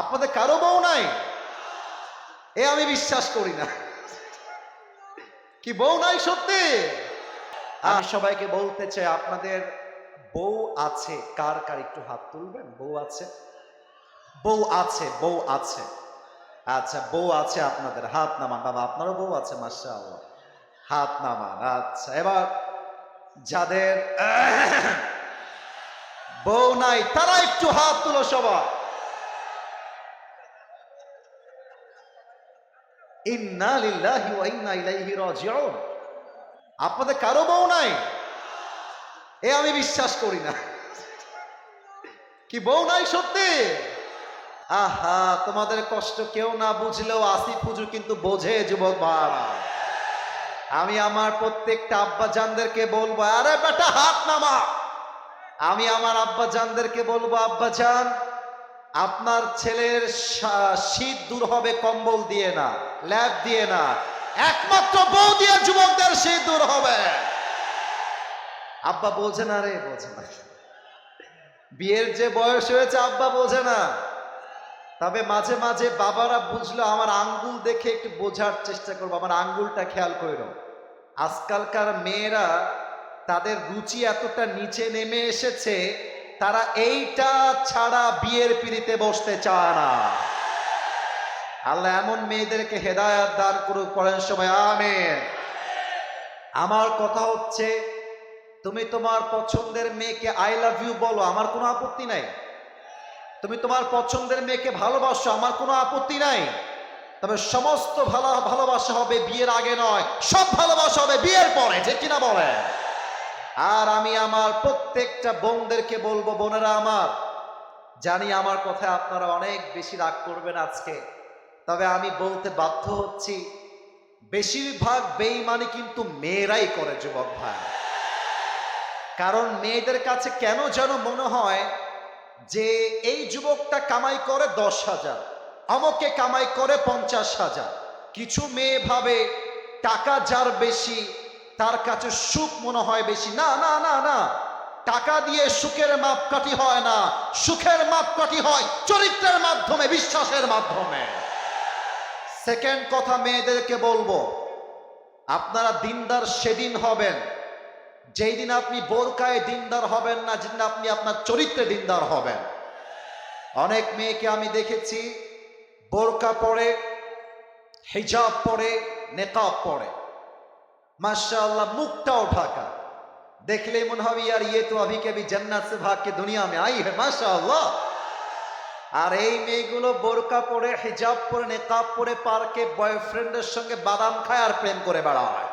আপনাদের কারো বউ নাই? এ আমি বিশ্বাস করি না। কি বউ নাই সত্যি? আমি সবাইকে বলতে চাই, আপনাদের বউ আছে কার কার একটু হাত তুলবেন। বউ আছে? বউ আছে, বউ আছে। আচ্ছা, বউ আছে আপনাদের, হাত নামান। বাবা, আপনারও বউ আছে? মাশাআল্লাহ, হাত নামান। আচ্ছা, এবার যাদের বউ নাই তারা একটু হাত তুলো সবাই। ইন্না লিল্লাহি ওয়া ইন্না ইলাইহি রাজিউন। আপনাদের কারো বউ নাই? এ আমি বিশ্বাস করি না। কি বউ নাই সত্যি? আহা, তোমাদের কষ্ট কেউ না বুঝলেও আসিফ হুজুর কিন্তু বোঝে যুবক ভাইরা। আমি আমার প্রত্যেকটা আব্বা জানদেরকে বলবো, আরে বেটা হাত নামা। আমি আমার আব্বা জানদেরকে বলবো, আব্বা জান, আপনার ছেলের শীত দূর হবে কম্বল দিয়ে না, ল্যাব দিয়ে না, একমাত্র বউ দিয়ে যুবকদের শীত দূর হবে। আব্বা বোঝে না রে, বোঝে না। বিয়ের যে বয়স হয়েছে আব্বা বোঝে না। তবে মাঝে মাঝে বাবারা বুঝলো, আমার আঙ্গুল দেখে একটু বোঝার চেষ্টা করবো, আমার আঙ্গুলটা খেয়াল করো। আজকালকার মেয়েরা তাদের রুচি এতটা নিচে নেমে এসেছে, তারা এইটা ছাড়া বিয়ের পিড়িতে বসতে চায় না। আল্লাহ এমন মেয়েদেরকে হেদায়েত দান করুক, পড়েন সবাই আমিন। আমার কথা হচ্ছে, তুমি তোমার পছন্দের মেয়েকে আই লাভ ইউ বলো, আমার কোনো আপত্তি নাই। তুমি তোমার পছন্দের মেয়েকে ভালোবাসো, আমার কোনো আপত্তি নাই। তবে সমস্ত ভালোবাসা হবে বিয়ের আগে নয়, সব ভালোবাসা হবে বিয়ের পরে, ঠিক কিনা বলে? আর আমি আমার প্রত্যেকটা বোনদেরকে বলবো, বোনেরা আমার, জানি আমার কথায় আপনারা অনেক বেশি রাগ করবেন আজকে, তবে আমি বলতে বাধ্য হচ্ছি, বেশিরভাগ বেঈমানি কিন্তু মেয়েরাই করে যুবক ভাই। কারণ মেয়েদের কাছে কেন যেন মনে হয় যে এই যুবকটা কামাই করে 10,000, অমকে কামাই করে 50,000। কিছু মেয়ে ভাবে টাকা যার বেশি তার কাছে সুখ মনে হয় বেশি। না না না না, টাকা দিয়ে সুখের মাপকাঠি হয় না, সুখের মাপকাঠি হয় চরিত্রের মাধ্যমে, বিশ্বাসের মাধ্যমে। সেকেন্ড কথা, মেয়েদেরকে বলবো, আপনারা দিনদার সেদিন হবেন যেই দিন আপনি বোরকায় দিনদার হবেন না, যেদিন আপনি আপনার চরিত্রে দিনদার হবেন। অনেক মেয়েকে আমি দেখেছি বোরকা পরে, হিজাব পরে, নেকাব পরে, মাশাআল্লাহ মুখটাও ঢাকা, দেখলে মনে হবে यार ये तो अभी के अभी जन्नत से भाग के दुनिया में आई है, माशाআল্লাহ। আর এই মেয়েগুলো বোরকা পরে, হিজাব পরে, নেকাব পরে পার্কে বয়ফ্রেন্ডের সঙ্গে বাদাম খায় আর প্রেম করে বেড়ায়।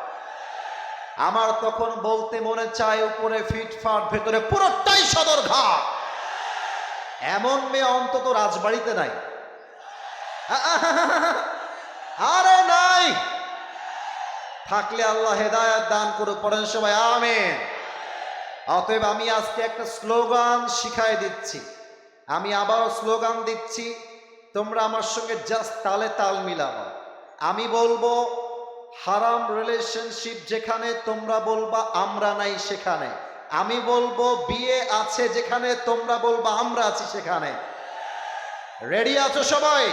আমার তখন বলতে মনে চায়, উপরে ফিটফাট, ভেতরে পুরোটাই সদরঘাট। এমন মেয়ে অন্তত রাজবাড়িতে নাই। আরে নাই, থাকলে আল্লাহ হেদায়েত দান করুক, পড়েন সবাই আমিন। অতএব আমি আজকে একটা স্লোগান শিখাই দিচ্ছি, আমি আবারও স্লোগান দিচ্ছি, তোমরা আমার সঙ্গে জাস্ট তালে তাল মিলাবা। আমি বলবো হারাম রিলেশনশিপ যেখানে, তোমরা বলবা আমরা নাই সেখানে। আমি বলবো বিয়ে আছে যেখানে, তোমরা বলবা আমরা আছি সেখানে। রেডি আছো সবাই?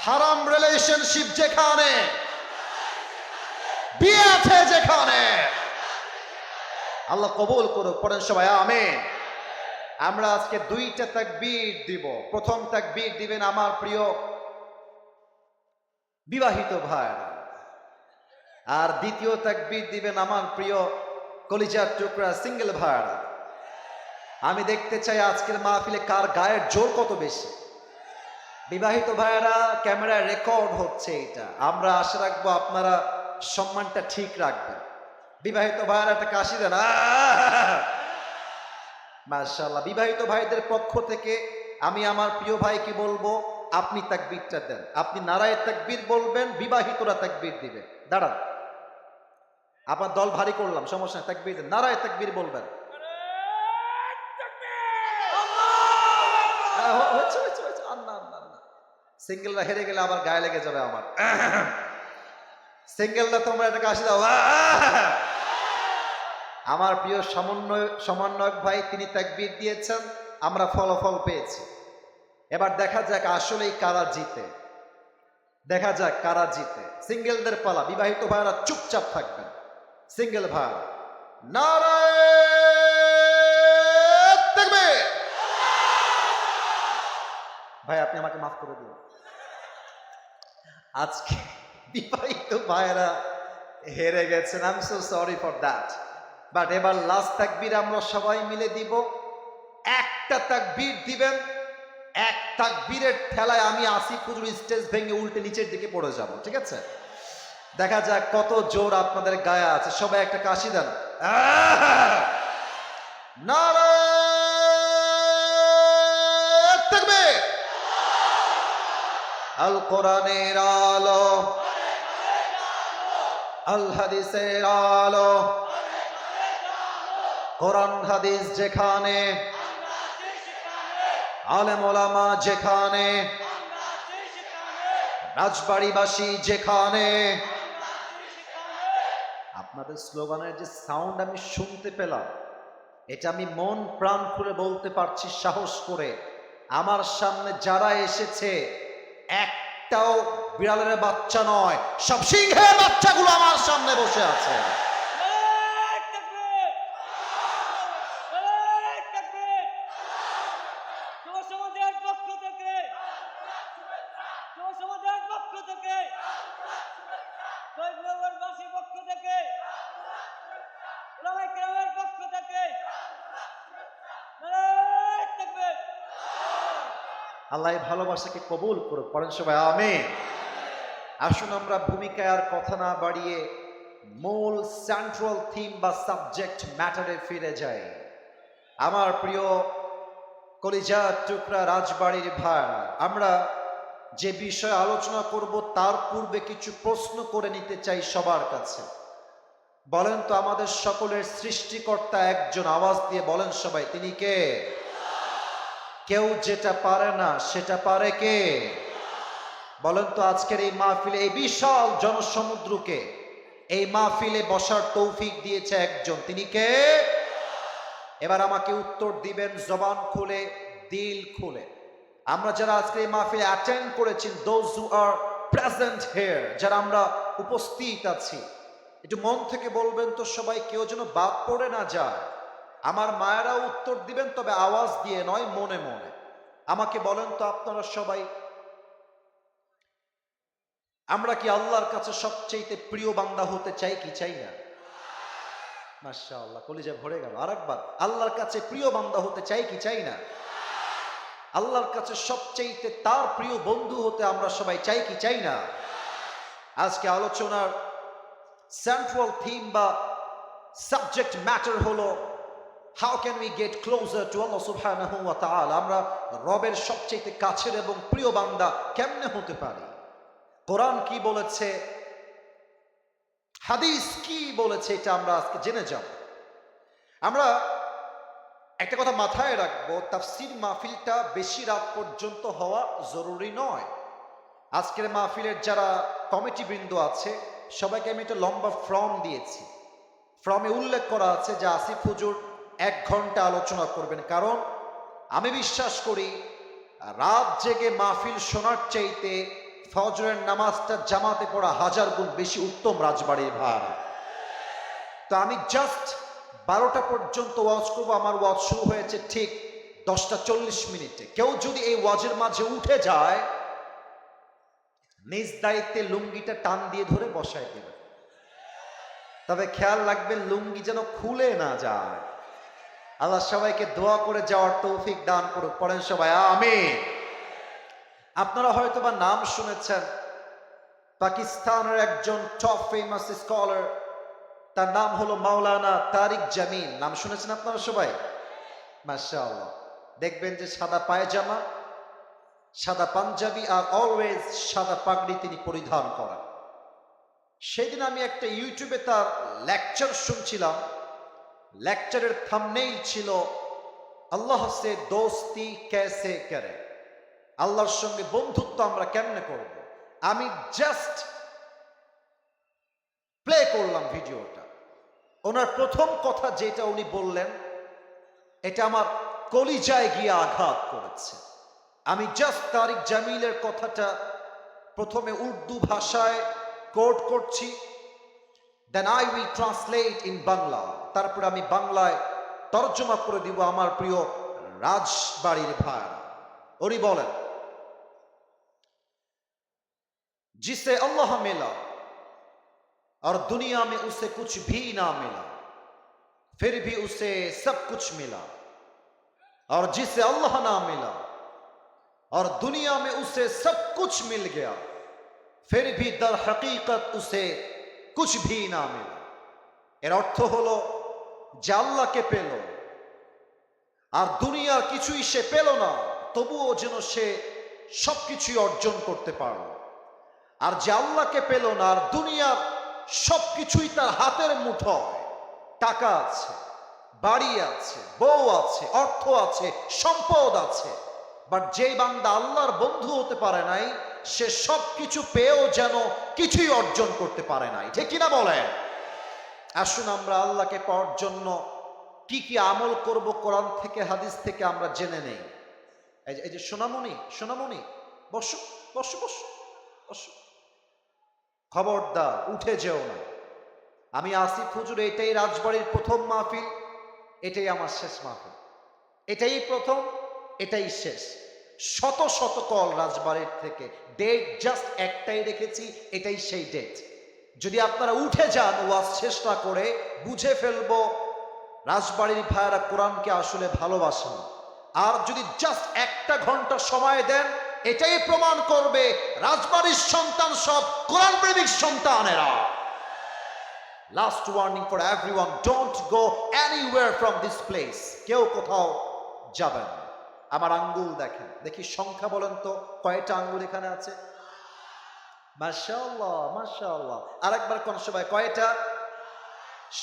হারাম রিলেশনশিপ যেখানে, বিয়ে আছে যেখানে, আল্লাহ কবুল করুক, পড়েন সবাই আমিন। আমরা আজকে দুইটা তাকবীর দিব। প্রথম তাকবীর দিবেন আমার প্রিয় বিবাহিত ভাইরা, আর দ্বিতীয় তাকবীর দিবেন আমার প্রিয় কলিজার টুকরা সিঙ্গেল ভাইরা। আমি দেখতে চাই আজকের মাহফিলে কার গায়ের জোর কত বেশি। বিবাহিত ভাইরা, ক্যামেরায় রেকর্ড হচ্ছে এটা, আমরা আশা রাখবো আপনারা সম্মানটা ঠিক রাখবেন। বিবাহিত ভাইরা একটা কাশি দেন, মাশাআল্লাহ। বিবাহিত ভাইদের পক্ষ থেকে আমি আমার প্রিয় ভাইকে বলবো, আপনি তাকবীরটা দেন, আপনি নারায়ে তাকবীর বলবেন, বিবাহিতরা তাকবীর দিবে। দাঁড়ান, আপনার দল ভারী করলাম, সমস্যা নেই, তাকবীর দেন, নারায়ে তাকবীর বলবেন। সিঙ্গেলরা হেরে গেলে আবার গায়ে লেগে যাবে আমার। সিঙ্গেলরা তোমরা একটা কাশি দাও। আমার প্রিয় সমন্বয়ক ভাই, তিনি তাকবীর দিয়েছেন, আমরা ফলাফল পেয়েছি। এবার দেখা যাক আসলেই কারা জিতে, দেখা যাক কারা জিতে। সিঙ্গেলদের পালা, বিবাহিত ভাইরা চুপচাপ থাকবেন। সিঙ্গেল ভাই, নারায়ে তাকবীর। ভাই আপনি আমাকে মাফ করে দিন, আজকে বিবাহিত ভাইরা হেরে গেছেন। I am so sorry for that. But এবার লাস্ট তাকবীর আমরা সবাই মিলে দিব। একটা তাকবীর দিবেন, এক তাকবীরের ঠেলায় আমি আসিফ হুজুর স্টেজ ভেঙে উল্টে নিচের দিকে পড়ে যাব, ঠিক আছে? দেখা যাক কত জোর আপনাদের গায়ে আছে। সবাই একটা কাশি দেন। নারায়ে তাকবীর। আল কোরআনের আলো, আল হাদিসের আলো, কোরআন হাদিস যেখানে, আলেম ওলামা যেখানে, রাজবাড়িবাসী যেখানে। আপনাদের স্লোগানের যে সাউন্ড আমি শুনতে পেলাম, এটা আমি মন প্রাণ খুলে বলতে পারছি সাহস করে। আমার সামনে যারা এসেছে একটাও বিড়ালের বাচ্চা নয়, সব সিংহের বাচ্চাগুলো আমার সামনে বসে আছে। আল্লাহ ভালোবাসাকে কবুল করুক, পড়েন সবাই আমিন। আসুন আমরা ভূমিকায় আর কথা না বাড়িয়ে মূল সেন্ট্রাল থিম বা সাবজেক্ট ম্যাটারে ফিরে যাই। আমার প্রিয় কলিজার টুকরা রাজবাড়ির ভাইরা, আমরা যে বিষয়ে আলোচনা করব তার পূর্বে কিছু প্রশ্ন করে নিতে চাই সবার কাছে। বলেন তো আমাদের সকলের সৃষ্টিকর্তা একজন, আওয়াজ দিয়ে বলেন সবাই, তিনি কে? কেউ যেটা পারে না সেটা পারে কে? বলেন তো আজকের এই মাহফিলে, এই বিশাল জনসমুদ্রকে এই মাহফিলে বসার তৌফিক দিয়েছে একজন, তিনি কে? এবার আমাকে উত্তর দিবেন জবান খুলে, দিল খুলে। আমরা যারা আজকে এই মাহফিলে অ্যাটেন্ড করেছি, those who are present here, যারা আমরা উপস্থিত আছি, একটু মন থেকে বলবেন তো সবাই, কেউ যেন বাদ পড়ে না যায়। আমার মায়েরা উত্তর দিবেন, তবে আওয়াজ দিয়ে নয়, মনে মনে। আমাকে বলেন তো আপনারা সবাই, আমরা কি আল্লাহর কাছে সবচেয়ে প্রিয় বান্দা হতে চাই কি চাই না? মাশাআল্লাহ, কলিজা ভরে গেল। আরেকবার, আল্লাহর কাছে প্রিয় বান্দা হতে চাই কি চাই না? আল্লাহর কাছে সবচেয়ে তার প্রিয় বন্ধু হতে আমরা সবাই চাই কি চাই না? আজকে আলোচনার সেন্ট্রাল থিম বা সাবজেক্ট ম্যাটার হলো how can we get closer to Allah সুবহানাহু ওয়া তাআলা। আমরা রবের সবচেয়ে কাছের এবং প্রিয় বান্দা কেমনে হতে পারি? কোরআন কি বলেছে, হাদিস কি বলেছে, এটা আমরা আজকে জেনে যাব। আমরা একটা কথা মাথায় রাখবো, তাফসীর মাহফিলটা বেশি রাত পর্যন্ত হওয়া জরুরি নয়। আজকের মাহফিলের যারা কমিটি বৃন্দ আছে সবাইকে আমি একটা লম্বা ফর্ম দিয়েছি। ফর্মে উল্লেখ করা আছে যে আসিফ হুজুর 1 ঘন্টা আলোচনা করবেন, কারণ আমি বিশ্বাস করি রাত জেগে মাহফিল শোনার চাইতে ফজরের নামাজটা জামাতে পড়া 1000 গুণ বেশি উত্তম রাজবাড়ির ভাড়া। তো আমি জাস্ট 12টা পর্যন্ত ওয়াজ করবো। আমার ওয়াজ শুরু হয়েছে ঠিক 10:40 কেউ যদি এই ওয়াজের মাঝে উঠে যায়, নিজ দায়িত্বে লুঙ্গিটা টান দিয়ে ধরে বসায় দেবে। তবে খেয়াল রাখবেন লুঙ্গি যেন খুলে না যায়। আল্লাহ সবাইকে দোয়া করে যাওয়ার তৌফিক দান করুক, পড়েন সবাই আমিন। আপনারা হয়তো বা নাম শুনেছেন, পাকিস্তানের একজন টপ ফেমাস স্কলার, তার নাম হলো মাওলানা তারিক জামিল। নাম শুনেছেন আপনারা সবাই? মাশাআল্লাহ। দেখবেন যে সাদা পায়জামা, সাদা পাঞ্জাবি আর অলওয়েজ সাদা পাগড়ি তিনি পরিধান করেন। সেদিন আমি একটা ইউটিউবে তার লেকচার শুনছিলাম। লেকচারের থাম্বনেইল ছিল আল্লাহ সে দোস্তি কেসে করে, আল্লাহর সঙ্গে বন্ধুত্ব আমরা কেমনে করব। আমি জাস্ট প্লে করলাম ভিডিওটা। ওনার প্রথম কথা যেটা উনি বললেন, এটা আমার কলিজায় গিয়ে আঘাত করেছে। আমি জাস্ট তারিক জামিলের কথাটা প্রথমে উর্দু ভাষায় কোট করছি, then I will translate in Bangla, তারপর আমি বাংলায় তর্জমা করে দিব আমার প্রিয় রাজবাড়ির ভাই। উনি বলেন, जिसे अल्लाह मिला और दुनिया में उसे कुछ भी ना मिला, फिर भी उसे सब कुछ मिला, और जिसे अल्लाह ना मिला और दुनिया में उसे सब कुछ मिल गया, फिर भी दर हकीकत उसे कुछ भी ना मिला। এর অর্থ হলো যে আল্লাহকে পেল আর দুনিয়ার কিছুই সে পেল না, তবুও যেন সে সবকিছুই অর্জন করতে পারল। আর যে আল্লাহকে পেল না আর দুনিয়ার সবকিছুই তার হাতের মুঠোয়, টাকা আছে, বাড়ি আছে, বউ আছে, অর্থ আছে, সম্পদ আছে, বাট যেই বান্দা আল্লাহর বন্ধু হতে পারে নাই, সে সবকিছু পেয়েও যেন কিছুই অর্জন করতে পারে নাই। ঠিক কিনা বলেন? আসুন আমরা আল্লাহকে পাওয়ার জন্য কি কি আমল করব কোরআন থেকে হাদিস থেকে আমরা জেনে নেই। এই যে সোনামণি বসো বসো বসো বসো, খবরদার উঠে যেও না। আমি আসিফ হুজুর, এটাই রাজবাড়ির প্রথম মাহফিল, এটাই আমার শেষ মাহফিল, এটাই প্রথম, এটাই শেষ। শত শত কল রাজবাড়ির থেকে, ডেট জাস্ট একটাই রেখেছি, এটাই সেই ডেট। যদি আপনারা উঠে যান ওয়াজ শেষ না করে, বুঝে ফেলবো রাজবাড়ির ভাইয়েরা কোরআনকে আসলে ভালোবাসেন। আর যদি জাস্ট একটা ঘন্টা সময় দেন, এটাই প্রমাণ করবে রাজবাড়ির সন্তান সব কোরআন প্রেমিক সন্তানেরা। Last warning for everyone, don't go anywhere from this place. কেউ কোথাও যাবেন না। আমার আঙ্গুল দেখেন, দেখি সংখ্যা বলেন তো, কয়টা আঙ্গুল এখানে আছে? মাশাআল্লাহ মাশাআল্লাহ। আরেকবার কোন সবাই, কয়টা?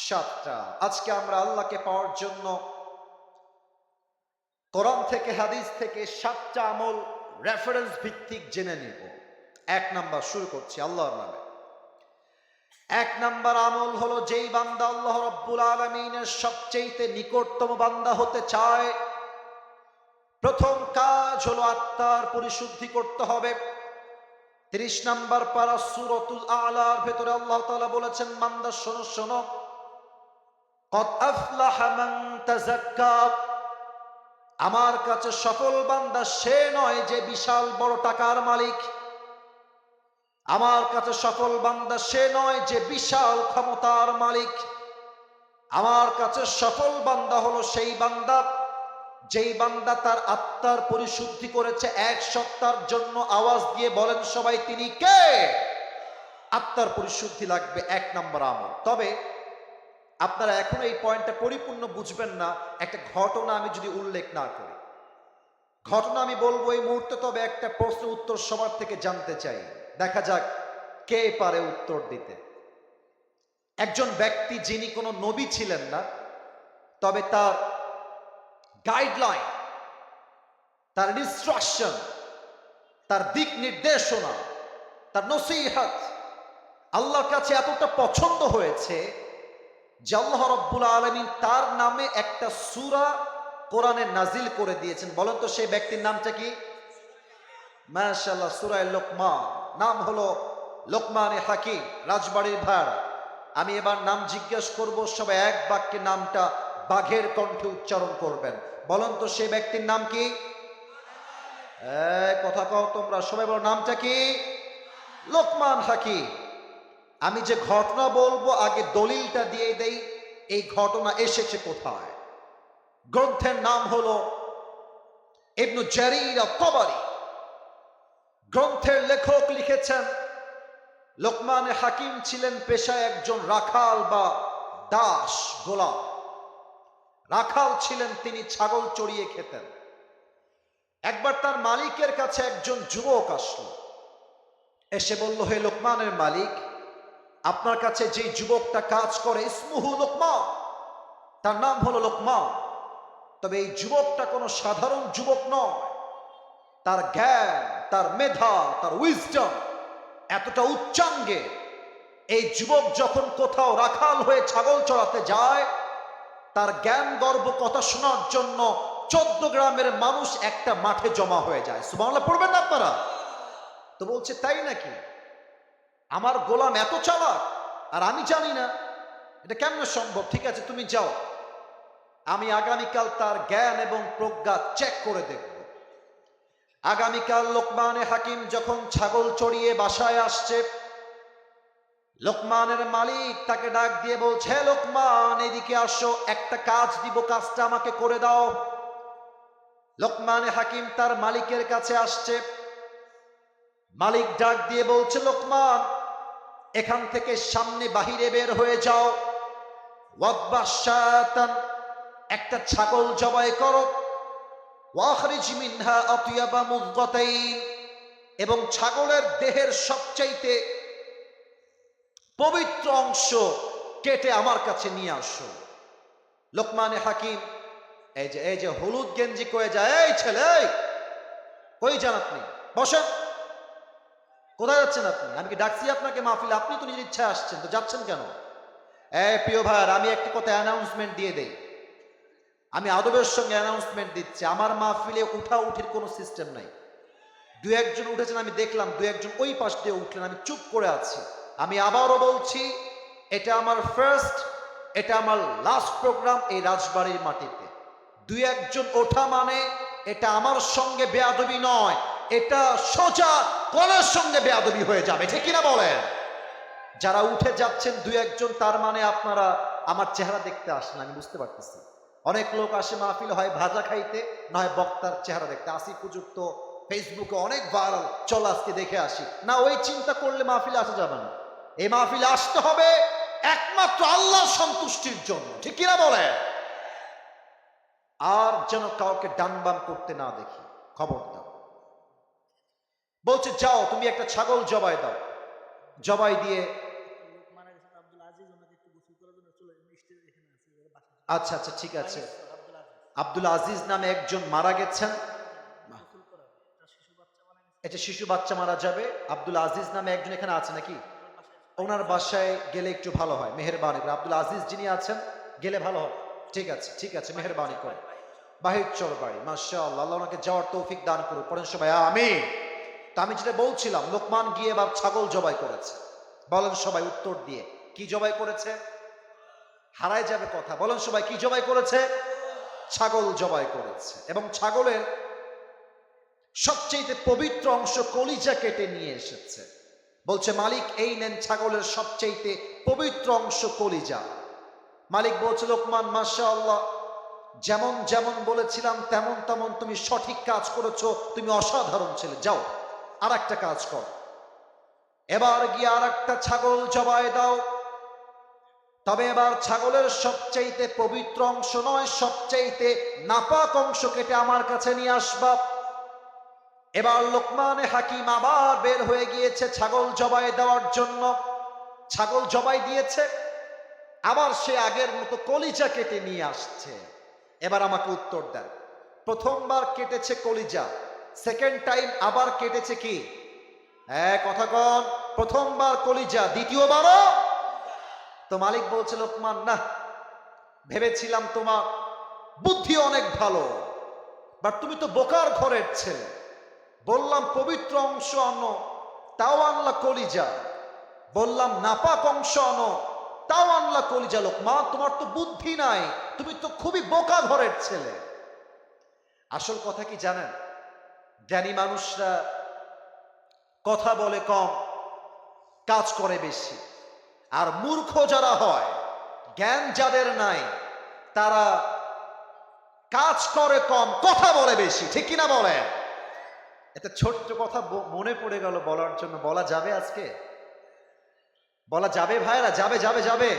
7টা। আজকে আমরা আল্লাহকে পাওয়ার জন্য কোরআন থেকে হাদিস থেকে 7টা আমল রেফারেন্স ভিত্তিক জেনে নিব। 1 নাম্বার শুরু করছি আল্লাহর নামে। 1 নাম্বার আমল হলো, যেই বান্দা আল্লাহ রাব্বুল আলামিনের সবচেয়ে নিকটতম বান্দা হতে চায়, প্রথম কাজ হলো আত্মার পরিশুদ্ধি করতে হবে। 30 নাম্বার পারা সূরাতুল আলার ভেতরে আল্লাহ তাআলা বলেছেন, বান্দা শোনো শোনো, কদ আফলাহা মান তাযাক্কা, আমার কাছে সফল বান্দা সে নয় যে বিশাল বড় টাকার মালিক, আমার কাছে সফল বান্দা সে নয় যে বিশাল ক্ষমতার মালিক, আমার কাছে সফল বান্দা হলো সেই বান্দা যেই বান্দা তার আত্মার পরিশুদ্ধি করেছে 1 সপ্তাহের জন্য। আওয়াজ দিয়ে বলেন সবাই, তিনি কে? আত্মার পরিশুদ্ধি লাগবে 1 নম্বর আমল। তবে আপনারা এখন এই পয়েন্টটা পরিপূর্ণ বুঝবেন না একটা ঘটনা আমি যদি উল্লেখ না করি। ঘটনা আমি বলবো এই মুহূর্তে, তবে একটা প্রশ্ন উত্তর সবার থেকে জানতে চাই, দেখা যাক কে পারে উত্তর দিতে। একজন ব্যক্তি যিনি কোনো নবী ছিলেন না, তবে তার গাইডলাইন, তার ইনস্ট্রাকশন, তার দিক নির্দেশনা, তার নসিহত আল্লাহর কাছে এতটা পছন্দ হয়েছে যে আল্লাহ রাব্বুল আলামিন তার নামে একটা সূরা কোরআনে নাজিল করে দিয়েছেন। বলেন তো সেই ব্যক্তির নামটা কি? মাশাআল্লাহ, সূরা লোকমান। নাম হলো লোকমানে হাকিম। রাজবাড়ির ভাড়া, আমি এবার নাম জিজ্ঞেস করব, সবাই এক বাক্যে নামটা বাঘের কণ্ঠে উচ্চারণ করবেন। বলেন তো সেই ব্যক্তির নাম কি? কথা কও তোমরা, সবাই বলো নামটা কি? লোকমান হাকিম। আমি যে ঘটনা বলবো আগে দলিলটা দিয়ে দেই, এই ঘটনা এসেছে কোথায়। গ্রন্থের নাম হলো ইবনু জারীর আত-তাবারী। গ্রন্থের লেখক লিখেছেন, লোকমান হাকিম ছিলেন পেশায় একজন রাখাল বা দাস, গোলাম। রাখাল ছিলেন, তিনি ছাগল চড়িয়ে খেতেন। একবার তার মালিকের কাছে একজন যুবক আসলো, এসে বলল, হে লোকমানের মালিক, আপনার কাছে যে যুবকটা কাজ করে, ইসমুহু লোকমান, তার নাম হলো লোকমান, তবে এই যুবকটা কোনো সাধারণ যুবক নয়। তার জ্ঞান, তার মেধা, তার উইজডম এতটা উচ্চাঙ্গে, এই যুবক যখন কোথাও রাখাল হয়ে ছাগল চড়াতে যায়, তার জ্ঞান গর্ব কথা শোনার জন্য 14 গ্রামের মানুষ একটা মাঠে জমা হয়ে যায়। সুবহানাল্লাহ পড়বেন না আপনারা? তো বলছে তাই নাকি? আমার গোলাম এত চালাক আর আমি জানি না, এটা কেমনে সম্ভব? ঠিক আছে তুমি যাও, আমি আগামীকাল তার জ্ঞান এবং প্রজ্ঞা চেক করে দেখব। আগামীকাল লোকমানে হাকিম যখন ছাগল চড়িয়ে বাসায় আসছে, লোকমানের মালিক তাকে ডাক দিয়ে বলছে, হে লোকমান এদিকে আসো, একটা কাজ দিব, কাজটা আমাকে করে দাও। লোকমানে হাকিম তার মালিকের কাছে আসছে, মালিক ডাক দিয়ে বলছে, লোকমান এখান থেকে সামনে বাহিরে বের হয়ে যাও, ওয়াদবাশাতান একটা ছাগল জবাই করো, ওয়াখরিজ মিনহা আতিয়াবা মুযগাতাইন এবং ছাগলের দেহের সবচাইতে পবিত্র অংশ কেটে আমার কাছে নিয়ে আসো। লোকমানে হাকিম এই যে হলুদ গেঞ্জি কয়ে যায়, এই ছেলে কই যান আপনি? বসেন। কোথায় যাচ্ছেন আপনি? আমি কি ডাকছি আপনাকে মাহফিলে? আপনি তো নিজের ইচ্ছায় আসছেন, তো যাচ্ছেন কেন? প্রিয় ভাইয়ার, আমি একটা কথা অ্যানাউন্সমেন্ট দিয়ে দেই, আমি আদবের সঙ্গে অ্যানাউন্সমেন্ট দিচ্ছি, আমার মাহফিলে উঠা উঠির কোনো সিস্টেম নাই। দু একজন উঠেছেন আমি দেখলাম, দু একজন ওই পাশ দিয়ে উঠলেন, আমি চুপ করে আছি। আমি আবারও বলছি, এটা আমার ফার্স্ট, এটা আমার লাস্ট প্রোগ্রাম এই রাজবাড়ির মাটিতে। দুই একজন ওঠা মানে এটা আমার সঙ্গে বেয়াদবি নয়, এটা সোজা কলের সঙ্গে বেয়াদবি হয়ে যাবে, ঠিক কিনা বলেন? যারা উঠে যাচ্ছেন দুই একজন, তার মানে আপনারা আমার চেহারা দেখতে আসেন, আমি বুঝতে পারতেছি। অনেক লোক আসে মাহফিল হয় ভাজা খাইতে, নয় বক্তার চেহারা দেখতে। আসিফ হুজুর তো ফেসবুকে অনেক ভাইরাল, চল আজকে দেখে আসি না, ওই চিন্তা করলে মাহফিলে আসা যাবে না। এই মাহফিলে আসতে হবে একমাত্র আল্লাহর সন্তুষ্টির জন্য, ঠিক কিনা বলে? আর যেন কাউকে ডান বাম করতে না দেখি, খবরদার। বলছে যাও তুমি একটা ছাগল জবাই দাও, জবাই দিয়ে আচ্ছা আচ্ছা ঠিক আছে। আব্দুল আজিজ নামে একজন মারা গেছেন, এটা শিশু বাচ্চা মারা যাবে। আব্দুল আজিজ নামে একজন এখানে আছে নাকি? ওনার বাসায় গেলে একটু ভালো হয়, মেহেরবানি করে। আব্দুল আজিজ যিনি আছেন গেলে ভালো হয়। ঠিক আছে ঠিক আছে, মেহেরবানি করে। বাহির চর বাড়ি, মাশাআল্লাহ, আল্লাহ ওনাকে যাওয়ার তৌফিক দান করুন। পড়েন সবাই আমিন। তা আমি যেটা বলছিলাম, লোকমান গিয়ে এবার ছাগল জবাই করেছে। বলেন সবাই উত্তর দিয়ে, কি জবাই করেছে? হারায় যাবে কথা, বলেন সবাই কি জবাই করেছে? ছাগল জবাই করেছে। এবং ছাগলের সবচেয়ে পবিত্র অংশ কলিজা কেটে নিয়ে এসেছে। বলছে মালিক এই নেন ছাগলের সবচেয়ে পবিত্র অংশ কলিজা। মালিক বলছে লোকমান মাশাআল্লাহ, যেমন যেমন বলেছিলাম তেমন তেমন তুমি সঠিক কাজ করেছো, তুমি অসাধারণ ছেলে, যাও আর একটা কাজ কর, এবার গিয়ে আর একটা ছাগল জবাই দাও। তবে এবার ছাগলের সবচাইতে পবিত্র অংশ নয়, সবচাইতে নাপাক অংশ কেটে আমার কাছে নিয়ে আসবা। এবার লোকমানে হাকিম আবার বের হয়ে গিয়েছে ছাগল জবাই দেওয়ার জন্য। ছাগল জবাই দিয়েছে, আবার সে আগের মতো কলিজা কেটে নিয়ে আসছে। এবার আমাকে উত্তর দেন, প্রথমবার কেটেছে কলিজা, সেকেন্ড টাইম আবার কেটেছে কি? কথা কন, প্রথমবার কলিজা, দ্বিতীয়বারও? তো মালিক বলছে লোকমান না, ভেবেছিলাম তোমার বুদ্ধি অনেক ভালো, বাট তুমি তো বোকার ঘরের ছেলে। বললাম পবিত্র অংশ আনো, তাও আনলা কলিজা। বললাম নাপাক অংশ আনো, তাও আনলা কলিজা। লোকমান তোমার তো বুদ্ধি নাই, তুমি তো খুবই বোকা ঘরের ছেলে। আসল কথা কি জানেন? জ্ঞানী মানুষরা কথা বলে কম, কাজ করে বেশি। আর মূর্খ যারা হয়, জ্ঞান যাদের নাই, তারা কাজ করে কম, কথা বলে বেশি, ঠিক কিনা বলে? একটা ছোট্ট কথা মনে পড়ে গেল বলার জন্য, বলা যাবে আজকে? বলা যাবে ভাইরা? যাবে যাবে যাবে।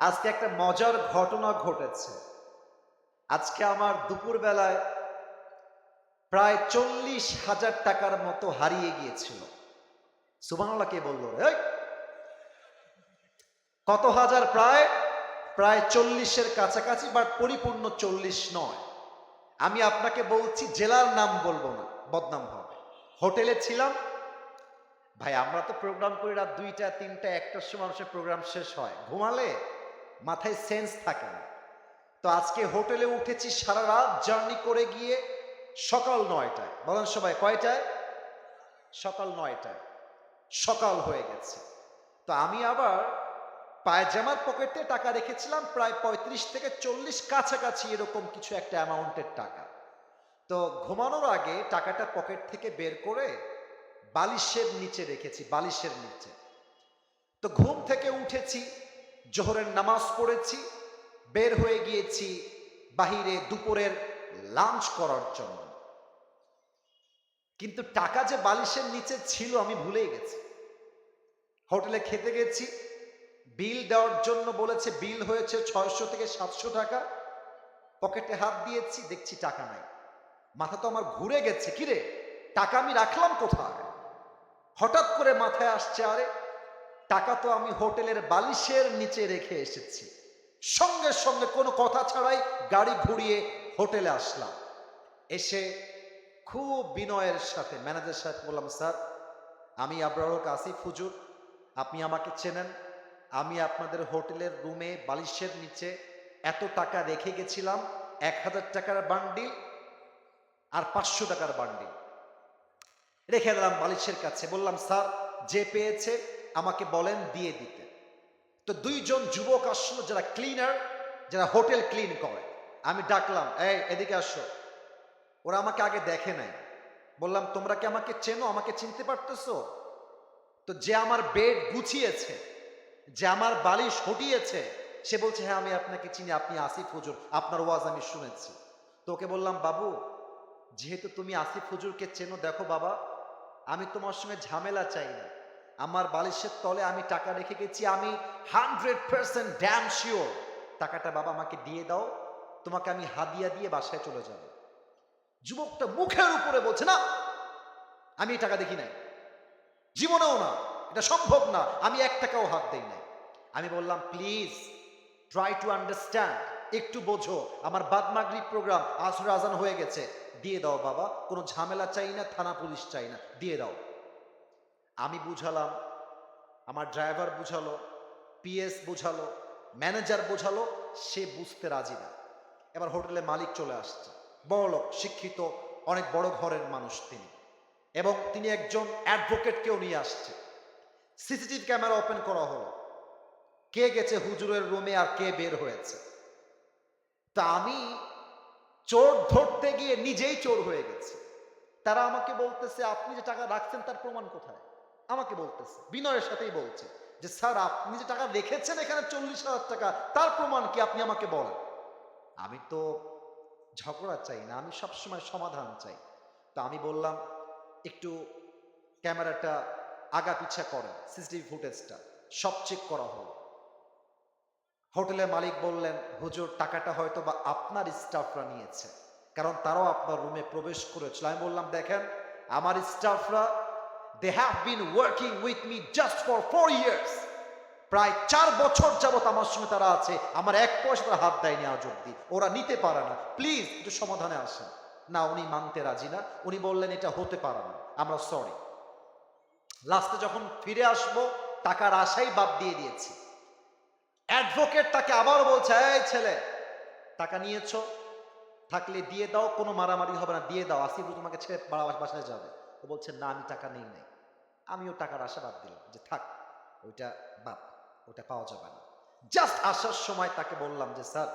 আজকে একটা মজার ঘটনা ঘটেছে। আজকে আমার দুপুর বেলায় প্রায় 40,000 টাকার মতো হারিয়ে গিয়েছিল। সুবহানাল্লাহ কে বললো রে? কত হাজার? প্রায় 40-এর কাছাকাছি, বাট পরিপূর্ণ 40 নয়। আমি আপনাকে বলছি, জেলার নাম বলবো না, বদনাম হবে। হোটেলে ছিলাম ভাই, আমরা তো প্রোগ্রাম করি রাত 2টা 3টা 1টার সময় মানুষের প্রোগ্রাম শেষ হয়, ঘুমালে মাথায় সেন্স থাকে না। তো তো আজকে হোটেলে উঠেছি সারা রাত জার্নি করে গিয়ে সকাল 9টায়। বলেন সবাই কয়টায়? সকাল 9টায়। সকাল হয়ে গেছে। তো আমি আবার পায়জামার পকেটে টাকা রেখেছিলাম প্রায় 35 থেকে 40 কাছাকাছি এরকম কিছু একটা অ্যামাউন্টের টাকা। তো ঘুমানোর আগে টাকাটা পকেট থেকে বের করে বালিশের নিচে রেখেছি, বালিশের নিচে। তো ঘুম থেকে উঠেছি, জোহরের নামাজ পড়েছি, বের হয়ে গিয়েছি বাহিরে দুপুরের লাঞ্চ করার জন্য। কিন্তু টাকা যে বালিশের নিচে ছিল আমি ভুলেই গেছি। হোটেলে খেতে গেছি, বিল দেওয়ার জন্য বলেছে, বিল হয়েছে 600 থেকে 700 টাকা। পকেটে হাত দিয়েছি, দেখছি টাকা নাই। মাথা তো আমার ঘুরে গেছে, কিরে টাকা আমি রাখলাম কোথায়? হঠাৎ করে মাথায় আসছে, আরে টাকা তো আমি হোটেলের বালিশের নিচে রেখে এসেছি। সঙ্গে সঙ্গে কোনো কথা ছাড়াই গাড়ি ঘুরিয়ে হোটেলে আসলাম। এসে খুব বিনয়ের সাথে ম্যানেজার সাহেব বললাম, স্যার আমি আবরারুল আসিফ হুজুর, আপনি আমাকে চেনেন, আমি আপনাদের হোটেলের রুমে বালিশের নিচে এত টাকা রেখে গেছিলাম, 1000 টাকার বান্ডিল আর 500 টাকার বান্ডিল রেখে দিলাম বালিশের কাছে। বললাম, স্যার যে পেয়েছে আমাকে বলেন দিয়ে দিতে। তো দুইজন যুবক আসলো যারা ক্লিনার, যারা হোটেল ক্লিন করে। আমি ডাকলাম, এই এদিকে আসো। ওরা আমাকে আগে দেখে নাই। বললাম, তোমরা কি আমাকে চেনো, আমাকে চিনতে পারতেছো? তো যে আমার বেড গুছিয়েছে, যে আমার বালিশ হটিয়েছে, সে বলছে, হ্যাঁ আমি আপনাকে চিনি, আপনি আসিফ হুজুর, আপনার ওয়াজ আমি শুনেছি। তো ওকে বললাম, বাবু যেহেতু তুমি আসিফ হুজুরকে চেনো, দেখো বাবা আমি তোমার সঙ্গে ঝামেলা চাই না। আমার বালিশের তলে আমি টাকা রেখে গেছি, আমি 100% ড্যাম শিওর টাকাটা বাবা আমাকে দিয়ে দাও, তোমাকে আমি হাদিয়া দিয়ে বাসায় চলে যাব। যুবকটা মুখের উপরে বলছে, না আমি এই টাকা দেখি নাই, জীবনেও না, এটা সম্ভব না, আমি 1 টাকাও হাত দেই নাই। আমি বললাম, প্লিজ ট্রাই টু আন্ডারস্ট্যান্ড, একটু বোঝো, আমার বাদ মাগরিব প্রোগ্রাম, আসর আজান হয়ে গেছে, দিয়ে দাও বাবা, কোনো ঝামেলা চাই না, থানা পুলিশ চাই না, দিয়ে দাও। আমি বুঝালাম, আমার ড্রাইভার বুঝালো, পিএস বুঝালো, ম্যানেজার বুঝালো, সে বুঝতে রাজি না। এবার হোটেলে মালিক চলে আসছে, বড়লোক, শিক্ষিত, অনেক বড় ঘরের মানুষ তিনি, এবং তিনি একজন অ্যাডভোকেটকেও নিয়ে আসছে। সিসিটিভি ক্যামেরা ওপেন করা হলো, কে গেছে হুজুরের রুমে আর কে বের হয়েছে। তা আমি চোর ধরতে গিয়ে নিজেই চোর হয়ে গেছি। তারা আমাকে বলতেছে, আপনি যে টাকা রাখছেন তার প্রমাণ কোথায়? আমাকে বলতেছে, বিনয়ের সাথেই বলছে যে, স্যার আপনি যে টাকা রেখেছেন এখানে 40,000 টাকা, তার প্রমাণ কি আপনি আমাকে বলেন। আমি তো ঝগড়া চাই না, আমি সবসময় সমাধান চাই। তো আমি বললাম, একটু ক্যামেরাটা আগা পিছা করেন, সিসিটিভি ফুটেজটা সব চেক করা হলো। হোটেলের মালিক বললেন, হুজুর টাকাটা হয়তো বা আপনার স্টাফরা নিয়েছে, কারণ তারাও আপনার রুমে প্রবেশ করেছিল। আমি বললাম, দেখেন আমার স্টাফরা, they have been working with me just for 4 years, প্রায় 4 বছর যাবত আমার সঙ্গে তারা আছে, আমার 1 পয়সা তারা হাত দেয়নি আজ অব্দি, ওরা নিতে পারে না, প্লিজ একটু সমাধানে আসেন। না, উনি মানতে রাজি না, উনি বললেন এটা হতে পারে না, আমরা সরি। লাস্টে যখন ফিরে আসবো টাকার আশাই বাদ দিয়ে দিয়েছি। অ্যাডভোকেট তাকে আবার বলছে, এই ছেলে টাকা নিয়েছো, থাকলে দিয়ে দাও, কোনো মারামারি হবে না, দিয়ে দাও, আসিফ তোমাকে ছেড়ে বাসায় যাবে। ও বলছে, না আমি টাকা নেই নাই। আমিও টাকার আশা বাদ দিলাম, যে থাক ওইটা বাদ, ওটা পাওয়া যাবে না। জাস্ট আসার সময় তাকে বললাম যে, স্যার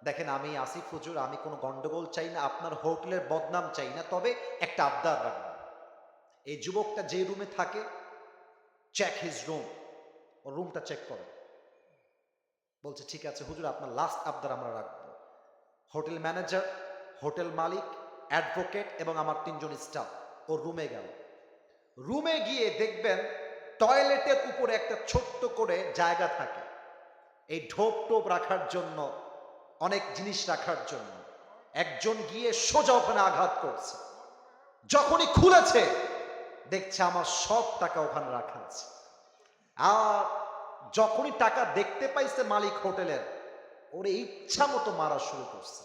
দেখেন আমি আসিফ হুজুর, আমি কোনো গন্ডগোল চাই না, আপনার হোটেলের বদনাম চাই না, তবে একটা আবদার রাখবো, এই যুবকটা যে রুমে থাকে, চেক হিজ রুম, ওর রুমটা চেক করে। বলছে, ঠিক আছে হুজুর, আপনার লাস্ট আবদার আমরা রাখবো। হোটেল ম্যানেজার, হোটেল মালিক, অ্যাডভোকেট এবং আমার 3 জন স্টাফ ওর রুমে গেল। রুমে গিয়ে দেখবেন টয়লেটের উপরে একটা ছোট্ট করে জায়গা থাকে, এই ঢোপ টোপ রাখার জন্য, অনেক জিনিস রাখার জন্য। একজন গিয়ে সোজা ওখানে আঘাত করছে। যখনই খুলেছে দেখছে আমার সব টাকা ওখানে রাখা আছে। আর যখনই টাকা দেখতে পাইছে মালিক হোটেলের, ওরে ইচ্ছা মতো মারা শুরু করছে।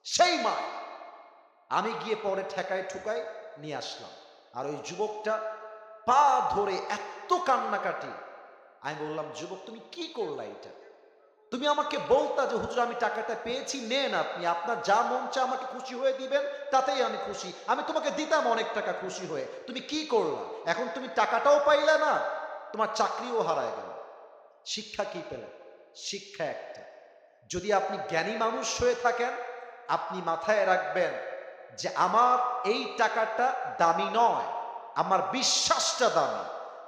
সেই মার আমি গিয়ে পরে ঠেকায় ঠুকায় নিয়ে আসলাম। আর ওই যুবকটা পা ধরে এত কান্নাকাটি, আমি বললাম, যুবক তুমি কি করলা এটা? তুমি আমাকে বলতা যে হুজুর আমি টাকাটা পেয়েছি, নেন আপনি, আপনার যা মন চায় আমাকে খুশি হয়ে দিবেন, তাতেই আমি খুশি। আমি তোমাকে দিতাম অনেক টাকা খুশি হয়ে, তুমি কি করলা? এখন তুমি টাকাটাও পাইলে না, তোমার চাকরিও হারায় গেল। শিক্ষা কি পেলেন? শিক্ষা একটা, যদি আপনি জ্ঞানী মানুষ হয়ে থাকেন, আপনি মাথায় রাখবেন যে আমার এই টাকাটা দামি নয়, আমার বিশ্বাসটা দামি।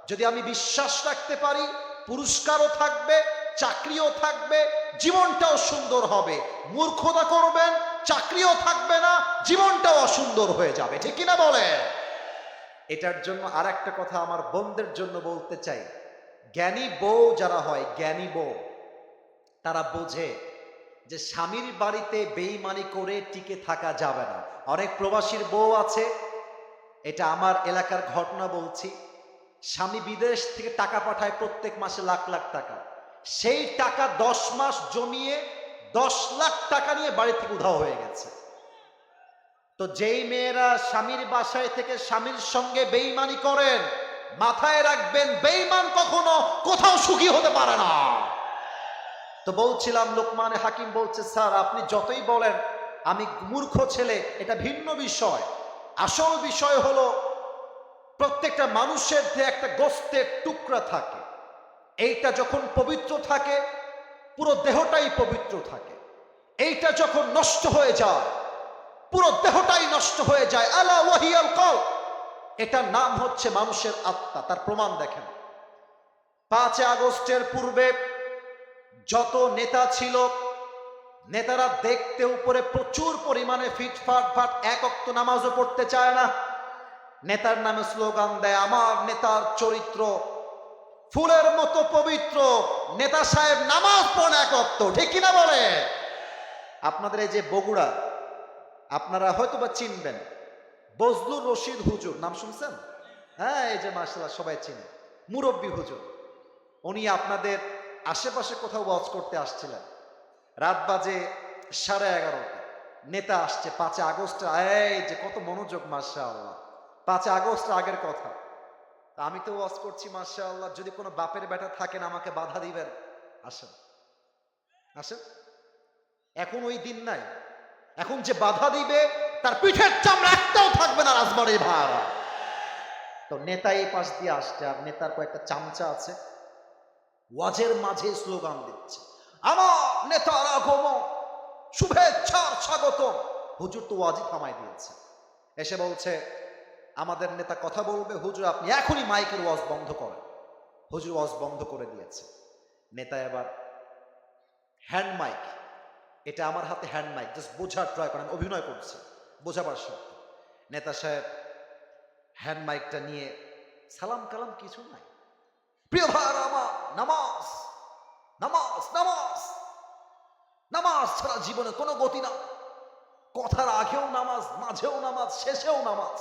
যদি আমি বিশ্বাস রাখতে পারি, পুরস্কারও থাকবে, চাকরিও থাকবে, জীবনটাও সুন্দর হবে। মূর্খতা করবেন, চাকরিও থাকবে না, জীবনটাও অসুন্দর হয়ে যাবে। ঠিক কিনা বলে? এটার জন্য আর একটা কথা আমার বোনদের জন্য বলতে চাই, জ্ঞানী বউ যারা হয়, জ্ঞানী বউ তারা বোঝে যে স্বামীর বাড়িতে বেঈমানি করে টিকে থাকা যাবে না। অনেক প্রবাসীর বউ আছে, এটা আমার এলাকার ঘটনা বলছি, স্বামী বিদেশ থেকে টাকা পাঠায় প্রত্যেক মাসে লাখ লাখ টাকা, সেই টাকা 10 মাস জমিয়ে 10 লাখ টাকা নিয়ে বাড়ি থেকে উধাও হয়ে গেছে। তো যেই মেয়েরা স্বামীর বাসায় থেকে স্বামীর সঙ্গে বেঈমানি করেন, মাথায় রাখবেন বেঈমান কখনো কোথাও সুখী হতে পারে না। তো বলছিলাম, লোকমানে হাকিম বলছে, স্যার আপনি যতই বলেন আমি মূর্খ ছেলে, এটা ভিন্ন বিষয়। আসল বিষয় হলো প্রত্যেকটা মানুষের যে একটা গোস্তের টুকরা থাকে, এইটা যখন পবিত্র থাকে পুরো দেহটাই পবিত্র থাকে। এইটা যখন নষ্ট হয়ে যায় পুরো দেহটাই নষ্ট হয়ে যায়। আলা ওয়াহিয়াল কলব, এটার নাম হচ্ছে মানুষের আত্মা। তার প্রমাণ দেখেন, 5 আগস্টের পূর্বে যত নেতা ছিল, নেতারা দেখতে উপরে প্রচুর পরিমাণে ফিটফাট ফাট, এক ওয়াক্ত নামাজও পড়তে চায় না। নেতার নামে স্লোগান দেয়, আমার নেতার চরিত্র ফুলের মতো পবিত্র, নেতা সাহেব নামাজ পড়েন এক ওয়াক্ত। ঠিক কিনা বলে? আপনাদের এই যে বগুড়া, আপনারা হয়তো বা চিনবেন বজলুর রশিদ হুজুর, নাম শুনছেন? হ্যাঁ, এই যে মাশাআল্লাহ সবাই চিনে, মুরব্বী হুজুর। উনি আপনাদের আশেপাশে কোথাও ওয়াজ করতে আসছিলেন, রাত বাজে 11:30, নেতা আসছে 5 আগস্ট। এই যে কত মনোযোগ, মাশাআল্লাহ, 5 আগস্ট আগের কথা। আমি তো ওয়াজ করছি, মাশাআল্লাহ, যদি কোনো বাপের বেটা থাকেন আমাকে বাধা দিবেন, আসেন আসেন। এখন ওই দিন নাই, এখন যে বাধা দিবে তার পিঠের চামড়া একটাও থাকবে না রাজবাড়ির ভাড়া। তো নেতা এই পাশ দিয়ে আসছে, আর নেতার কয়েকটা চামচা আছে, ওয়াজের মাঝে স্লোগান দিচ্ছে, আমার নেতার আগমন, শুভেচ্ছার স্বাগত। হুজুর তো ওয়াজই থামাই দিয়েছে, এসে বলছে আমাদের নেতা কথা বলবে, হুজুর আপনি এখনই মাইকের ওয়াজ বন্ধ করেন। হুজুর ওয়াজ বন্ধ করে দিয়েছে। নেতা এবার হ্যান্ড মাইক, এটা আমার হাতে হ্যান্ড মাইক, জাস্ট বোঝার ট্রাই করেন, অভিনয় করছে, বোঝাবার শর্ত। নেতা সাহেব হ্যান্ড মাইকটা নিয়ে সালাম কালাম কিছু নাই, প্রিয় ভাইরা আমার, নামাজ নামাজ নামাজ নামাজ ছাড়া জীবনে কোনো গতি না, কথার আগেও নামাজ, মাঝেও নামাজ, শেষেও নামাজ।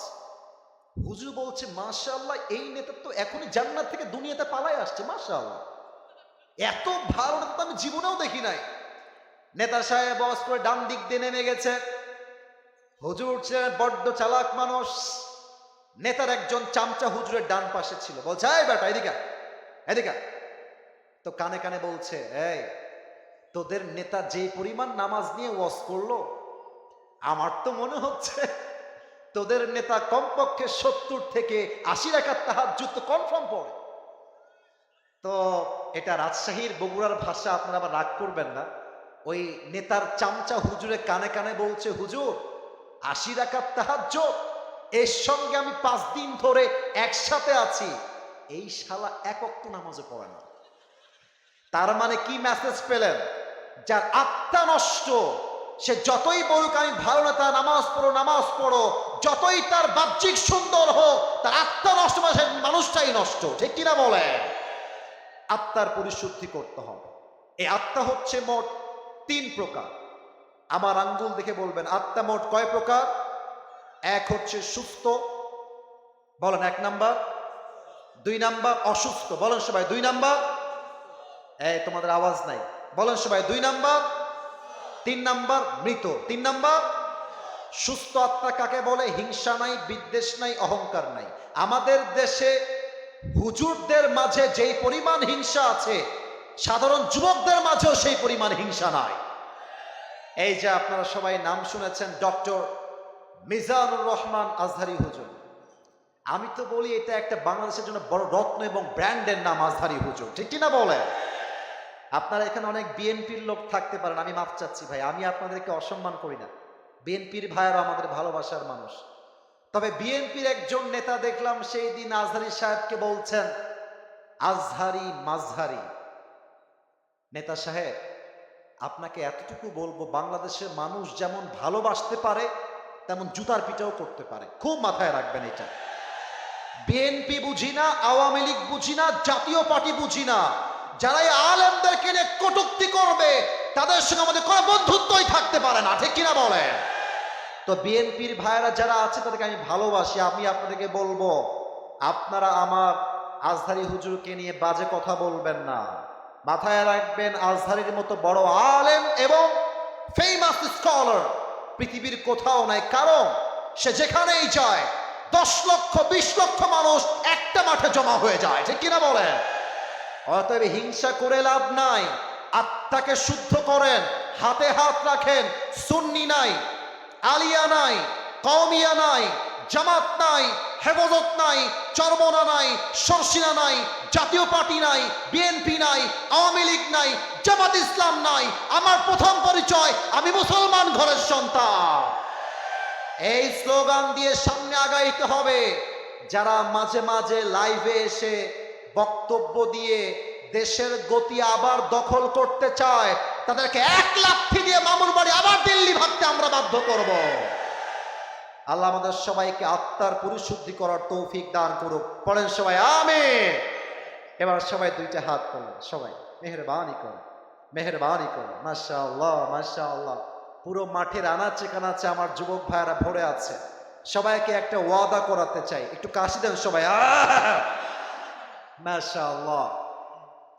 হুজুর বলছে, মাশাআল্লাহ, এই নেতা তো এখনই জান্নাত থেকে দুনিয়াতে পালাই আসছে, মাশাআল্লাহ, এত ভালো নেতা তো আমি জীবনেও দেখি নাই। নেতা সাহেব বস করে ডান দিক দিয়ে নেমে গেছে। হুজুর ছিলেন বড্ড চালাক মানুষ, নেতার একজন চামচা হুজুরের ডান পাশে ছিল, বলছে এই বেটা এদিকে এদিকে। তো কানে কানে বলছে, এই তোদের নেতা যে পরিমাণ নামাজ নিয়ে ওয়াজ করলো, আমার তো মনে হচ্ছে তোদের নেতা কমপক্ষে 70 থেকে 80 রাকাত তাহাজ্জুদ তো কনফার্ম পড়ে। তো এটা রাজশাহীর বগুড়ার ভাষা, আপনারা আবার রাগ করবেন না। ওই নেতার চামচা হুজুরে কানে কানে বলছে, হুজুর 80 রাকাত তাহাজ্জুদ, এর সঙ্গে আমি 5 দিন ধরে একসাথে আছি, এই শালা এক ওয়াক্ত নামাজও পড়ে না। তার মানে কি মেসেজ পেলেন? যার আত্মা নষ্ট, সে যতই বলুক আমি ভালো নেতা, নামাজ পড়ো নামাজ পড়ো, যতই তার বাহ্যিক সুন্দর হোক, তার আত্মা নষ্ট, মানে মানুষটাই নষ্ট। ঠিক কিনা বলে? আত্মার পরিশুদ্ধি করতে হবে। এই আত্মা হচ্ছে মোট 3 প্রকার। আমার আঙ্গুল দেখে বলবেন আত্মা মোট কয় প্রকার? এক হচ্ছে সুস্থ, বলেন 1 নাম্বার। 2 নাম্বার অসুস্থ, বলেন সবাই 2 নাম্বার। এই তোমাদের আওয়াজ নাই, বলেন সবাই 2 নাম্বার। 3 নাম্বার মৃত। 3 নাম্বার সুস্থ আত্মা কাকে বলে? হিংসা নাই, বিদ্বেষ নাই, অহংকার নাই। আমাদের দেশে হুজুরদের মাঝে যেই পরিমাণ হিংসা আছে, সাধারণ যুবকদের মাঝেও সেই পরিমাণ হিংসা নাই। এই যে আপনারা সবাই নাম শুনেছেন ডক্টর মিজানুর রহমান আজহারী হুজুর, আমি তো বলি এটা একটা বাংলাদেশের জন্য বড় রত্ন এবং ব্র্যান্ডের নাম আজহারী হুজুর, ঠিক কিনা বলেন? আপনারা এখানে অনেক বিএনপির লোক থাকতে পারেন, আমি মাফ চাচ্ছি ভাই, আমি আপনাদেরকে অসম্মান করি না, বিএনপির ভাইয়ারা আমাদের ভালোবাসার মানুষ। তবে বিএনপির একজন নেতা দেখলাম সেই দিন আজহারী সাহেবকে বলছেন আজহারী মাঝহারি। নেতা সাহেব, আপনাকে এতটুকু বলবো, বাংলাদেশের মানুষ যেমন ভালোবাসতে পারে তেমন জুতার পিটাও করতে পারে, খুব মাথায় রাখবেন এটা। বিএনপি বুঝি না, আওয়ামী লীগ বুঝি না, জাতীয় পার্টি বুঝি না, যারা এই আলেমদেরকে নিয়ে কটূক্তি করবে তাদের সঙ্গে আমাদের কোনো বন্ধুত্বই থাকতে পারে না, ঠিক কিনা বলেন? তো বিএনপির ভাইয়েরা যারা আছে তাদেরকে আমি ভালোবাসি, আমি আপনাদেরকে বলবো আপনারা আমার আজহারী হুজুরকে নিয়ে বাজে কথা বলবেন না। মাথায় রাখবেন আজহারীর মতো বড় আলেম এবং ফেমাস স্কলার পৃথিবীর কোথাও নাই, কারণ সে যেখানেই যায় 10 লক্ষ 20 লক্ষ মানুষ একটা মাঠে জমা হয়ে যায়, ঠিক কিনা বলেন? অতএব হিংসা করে লাভ নাই, আত্মাকে শুদ্ধ করেন, হাতে হাত রাখেন। সুন্নি নাই, আলিয়া নাই, কওমিয়া নাই, জামাত নাই, হেফাজত নাই, চরমনা নাই, সরসিনা নাই, জাতীয় পার্টি নাই, বিএনপি নাই, আওয়ামী লীগ নাই, জামাত ইসলাম নাই। আমার প্রথম পরিচয়, আমি মুসলমান ঘরের সন্তান। এই স্লোগান দিয়ে সামনে আগাইতে হবে। যারা মাঝে মাঝে লাইভে এসে বক্তব্য দিয়ে দেশের গতি আবার দখল করতে চায় তাদেরকে 1 লাথি দিয়ে মামুর বাড়ি আবার দিল্লি ভাগতে আমরা বাধ্য করব। আল্লাহ আমাদের সবাইকে আত্মার পরিশুদ্ধি করার তৌফিক দান করুক। পড়েন সবাই আমিন। এবার সবাই 2টা হাত তোলেন, সবাই মেহেরবানি করেন, মেহেরবানি করেন। মাশাআল্লাহ, মাশাআল্লাহ। পুরো মাঠের আনাচে কানাচে আমার যুবক ভাইয়েরা ভরে আছে। সবাইকে একটা ওয়াদা করাতে চাই, একটু কাশি দেন সবাই। মাশাআল্লাহ।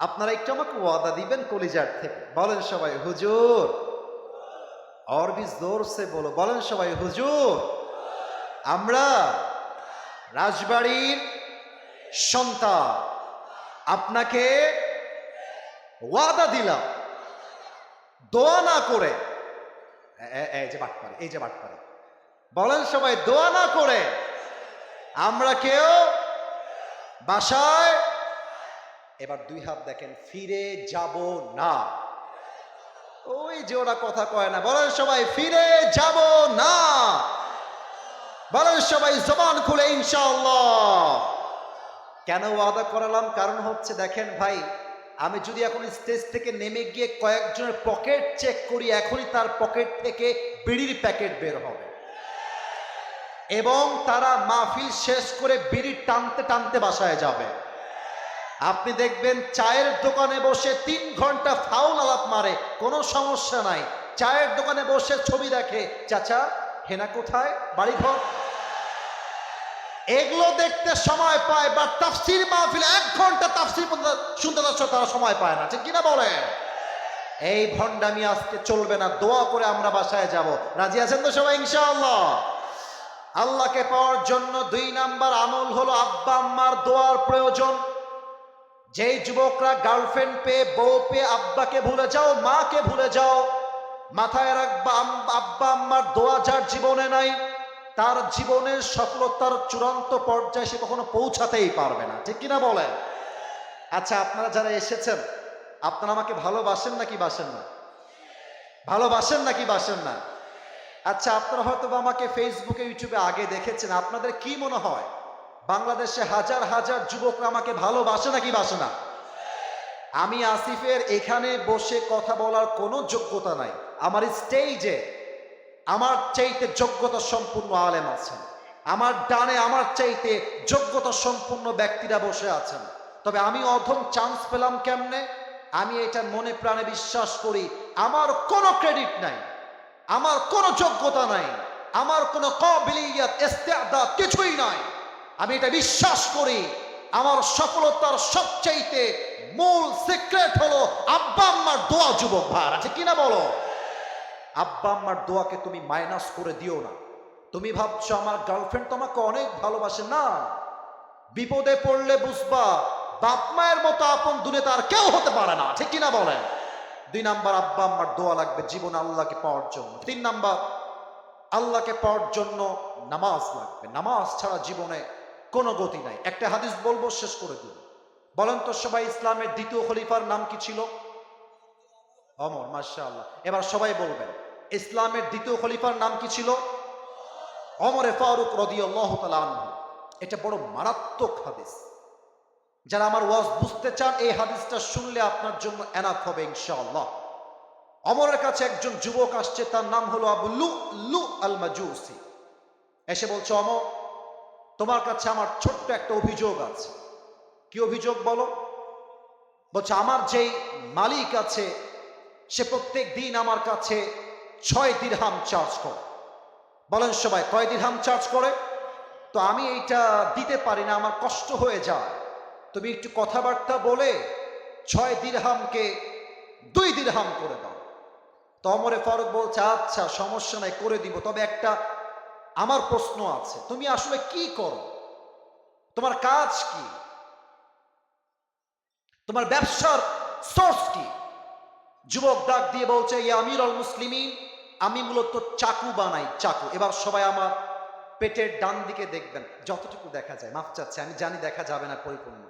আপনারা একটু আমাকে ওয়াদা দিবেন কলিজার থেকে, বলেন সবাই হুজুর। और भी जोर से बोलो, বলেন সবাই হুজুর। আমরা রাজবাড়ির সন্তান, আপনাকে ওয়াদা দিলাম দোয়া না করে, এই যে বাটপারে, এই যে বাটপারে, বলেন সবাই দোয়া না করে আমরা কেউ বাসায়, এবার 2 হাত দেখেন, ফিরে যাব না। ওই যে ওরা কথা কয় না, বলেন সবাই ফিরে যাব না। বলেন সবাই জবান খুলে ইনশাআল্লাহ। কেন ওয়াদা করালাম? কারণ হচ্ছে দেখেন ভাই, আমি যদি এখন স্টেজ থেকে নেমে গিয়ে কয়েকজনের পকেট চেক করি, এখনই তার পকেট থেকে বিড়ির প্যাকেট বের হবে এবং তারা মাহফিল শেষ করে বিড়ি টানতে টানতে বাসায় যাবে। আপনি দেখবেন চায়ের দোকানে বসে 3 ঘন্টা ফাউল আলাপ মারে, কোনো সমস্যা নাই। চায়ের দোকানে বসে ছবি দেখে, চাচা হেনা কোথায়, বাড়িঘর, এগুলো দেখতে সময় পায়। বা তাফসীর মাহফিল 1 ঘন্টা তাফসীর শুনতে যাচ্ছে, তারা সময় পায় না, ঠিক কিনা বলে? এই ভণ্ডামি আজকে চলবে না। দোয়া করে আমরা বাসায় যাব। রাজি আছেন তো সবাই ইনশাআল্লাহ? আল্লাহকে পাওয়ার জন্য 2 নাম্বার আমল হলো আব্বা আম্মার দোয়ার প্রয়োজন। যেই যুবকরা গার্লফ্রেন্ড পেয়ে, বউ পেয়ে আব্বাকে ভুলে যাও, মাকে ভুলে যাও, মাথায় রাখবা আব্বা আম্মার দোয়া যার জীবনে নাই, তার জীবনের সফলতার চূড়ান্ত পর্যায়ে সে কখনো পৌঁছাতেই পারবে না, ঠিক কিনা বলেন? আচ্ছা, আপনারা যারা এসেছেন, আপনারা আমাকে ভালোবাসেন নাকি বাসেন না? ভালোবাসেন নাকি বাসেন না? আচ্ছা, আপনারা হয়তো আমাকে ফেসবুকে, ইউটিউবে আগে দেখেছেন। আপনাদের কি মনে হয় বাংলাদেশে হাজার হাজার যুবকরা আমাকে ভালোবাসে নাকি বাসে না? আমি আসিফের এখানে বসে কথা বলার কোনো যোগ্যতা নাই। আমার স্টেজে আমার চাইতে যোগ্যতা সম্পূর্ণ আলেম আছেন, আমার ডানে আমার চাইতে যোগ্যতা সম্পূর্ণ ব্যক্তিরা বসে আছেন। তবে আমি অধম চান্স পেলাম কেমনে? আমি এটা মনে প্রাণে বিশ্বাস করি, আমার কোনো ক্রেডিট নাই, আমার কোনো যোগ্যতা নাই, আমার কোনো কাবিলিয়াত ইস্তেদাদ কিছুই নাই। আমি এটা বিশ্বাস করি, আমার সফলতার সবচাইতে মূল সিক্রেট হলো আব্বা আম্মার দোয়া। যুবক ভাইরা, ঠিক কিনা বলো? আব্বা আম্মার দোয়াকে তুমি মাইনাস করে দিও না। তুমি ভাবছো আমার গার্লফ্রেন্ড তো আমাকে অনেক ভালোবাসে, না। বিপদে পড়লে বুঝবা বাপ মায়ের মতো আপন দুনিয়াতে আর কেউ হতে পারে না, ঠিক কিনা বলেন? 2 নাম্বার, আব্বা আম্মার দোয়া লাগবে জীবনে আল্লাহকে পাওয়ার জন্য। 3 নাম্বার, আল্লাহকে পাওয়ার জন্য নামাজ লাগবে। নামাজ ছাড়া জীবনে কোনো গতি নাই। একটা হাদিস বলবো, শেষ করে দিব। বলেন তো সবাই, ইসলামের দ্বিতীয় খলিফার নাম কি ছিল? ওমর। মাশাআল্লাহ। এবার সবাই বলবেন, ইসলামের দ্বিতীয় খলিফার নাম কি ছিল? ওমরে ফারুক রাদিয়াল্লাহু তাআলা আনহু। এটা বড় মারাত্মক হাদিস। যারা আমার ওয়াজ বুঝতে চান, এই হাদিসটা শুনলে আপনার জন্য এনাফ হবে ইনশাআল্লাহ। ওমরের কাছে একজন যুবক আসছে, তার নাম হলো আবু লুলু আল মাজুসি। এসে বলছে, ওমর, তোমার কাছে আমার ছোট্ট একটা অভিযোগ আছে। কি অভিযোগ বলো? বলছে, আমার যেই মালিক আছে সে প্রত্যেক দিন আমার কাছে 6 দিরহাম চার্জ করে। বলেন সবাই, কয় দিরহাম চার্জ করে? তো আমি এইটা দিতে পারি না, আমার কষ্ট হয়ে যায়। তুমি একটু কথাবার্তা বলে 6 দিরহামকে 2 দিরহাম করে দাও। তো ওমরে ফারুক বলছে, আচ্ছা সমস্যা নাই, করে দিব। তবে একটা আমার প্রশ্ন আছে, তুমি আসলে কি করো? তোমার কাজ কি? তোমার ব্যবসার সোর্স কি? যুবক ডাক দিয়ে বলছে, ইয়া আমিরুল মুসলিমিন, আমি মূলত চাকু বানাই, চাকু। এবার সবাই আমার পেটের ডান দিকে দেখবেন, যতটুকু দেখা যায়। মাফ চাচ্ছে, আমি জানি দেখা যাবে না পরিপূর্ণ,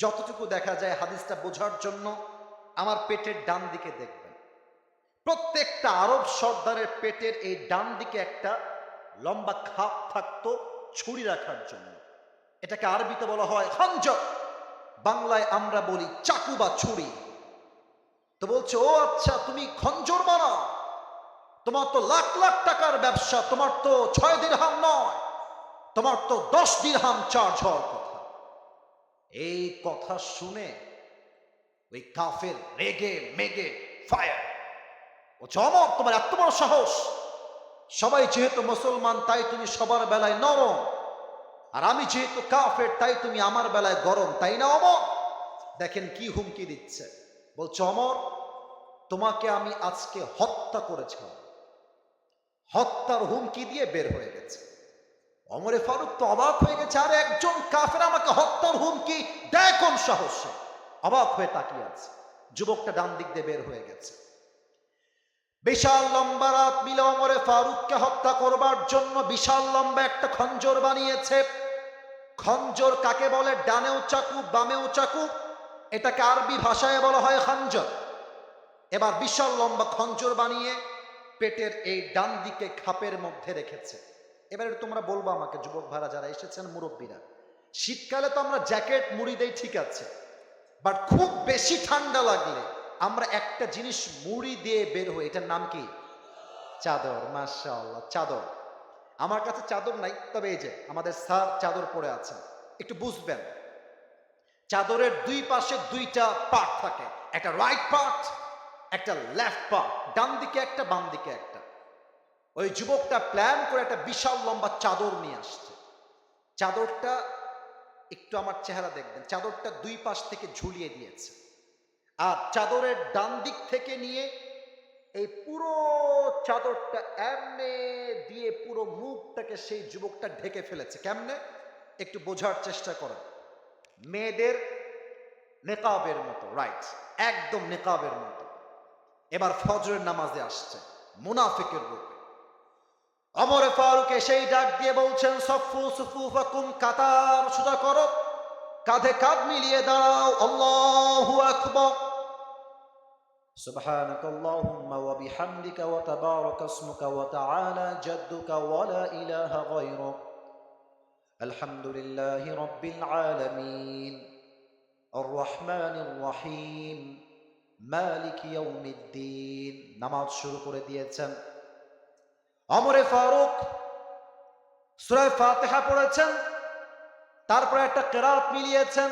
যতটুকু দেখা যায় হাদিসটা বোঝার জন্য আমার পেটের ডান দিকে দেখবেন। প্রত্যেকটা আরব সর্দারের পেটের এই ডান দিকে একটা লম্বা খাপ থাকতো ছুরি রাখার জন্য। এটাকে আরবিতে বলা হয় খঞ্জর, বাংলায় আমরা বলি চাকু বা ছুরি। তো বলছে, ও আচ্ছা, তুমি খঞ্জর বানাও? তোমার তো লাখ লাখ টাকার ব্যবসা, তোমার তো 6 দিরহাম নয়, তোমার তো 10 দিরহাম চার্জ হওয়ার কথা। এই কথা শুনে ওই কাফের রেগে মেগে ফায়ার। ও ওমর, তোমার এত বড় সাহস! সবাই যেহেতু মুসলমান তাই তুমি সবার বেলায় নরম, আর আমি যেহেতু কাফের তাই তুমি আমার বেলায় গরম, তাই না ওমর? দেখেন কি হুমকি দিচ্ছে। বলছে, ওমর, তোমাকে আমি আজকে হত্যা করেছিলাম। হত্যার হুমকি দিয়ে বের হয়ে গেছে। ওমরে ফারুক তো অবাক হয়ে গেছে, আর একজন কাফের আমাকে হত্যার হুমকি দেয় কোন সাহসে? অবাক হয়ে তাকিয়ে আছে। যুবকটা ডান দিক দিয়ে বের হয়ে গেছে। বিশাল লম্বা রাত মিলে ওমরে ফারুককে হত্যা করবার জন্য বিশাল লম্বা একটা খঞ্জর বানিয়েছে। খঞ্জর কাকে বলে? ডানেও চাকু বামেও চাকু, এটাকে আরবি ভাষায় বলা হয় খঞ্জর। এবার বিশাল লম্বা খঞ্জর বানিয়ে পেটের এই ডান দিকে খাপের মধ্যে রেখেছে। এবার তোমরা বলবো আমাকে, যুবক ভাইরা যারা এসেছেন, মুরব্বীরা, শীতকালে তো আমরা জ্যাকেট মুড়ি দেই, ঠিক আছে, বাট খুব বেশি ঠান্ডা লাগলে আমরা একটা জিনিস মুড়ি দিয়ে বের হই, এটার নাম কি? চাদর। মাশাআল্লাহ, চাদর। আমার কাছে চাদর নাই, তবে এই যে আমাদের স্যার চাদর পরে আছেন, একটু বুঝবেন। চাদরের দুই পাশে 2টা পার্ট থাকে, একটা রাইট পার্ট, একটা লেফট পার্ট, ডান দিকে একটা বাম দিকে একটা। ওই যুবকটা প্ল্যান করে একটা বিশাল লম্বা চাদর নিয়ে আসছে। চাদরটা একটু আমার চেহারা দেখবেন, চাদরটা 2 পাশ থেকে ঝুলিয়ে দিয়েছে, আর চাদরের ডান দিক থেকে নিয়ে এই পুরো চাদরটা এমনে দিয়ে পুরো মুখটাকে সেই যুবকটা ঢেকে ফেলেছে। কেমনে? একটু বোঝার চেষ্টা করেন। মেয়েদের নেকাবের মতো, রাইট, একদম নেকাবের মতো। এবার ফজরের নামাজে আসছে মুনাফিকের রূপে। ওমরে ফারুক সেই ডাক দিয়ে বলছেন, সফু সুফুফাকুম, কাতার সোজা করো, কাঁধে কাঁধ মিলিয়ে দাঁড়াও, আল্লাহু আকবার। সুবহানাকাল্লাহুম্মা ওয়া বিহামদিকা ওয়া তাবারাকা ইসমুকা ওয়া তাআলা জাদ্দুকা ওয়া লা ইলাহা গায়রুক, আলহামদুলিল্লাহি রাব্বিল আলামিন, আর রহমানির রহিম, মালিক ইয়াউমিদ্দিন। নামাজ শুরু করে দিয়েছেন। ওমরে ফারুক সূরা ফাতিহা পড়েছেন, তারপরে একটা কিরাত মিলিয়েছেন।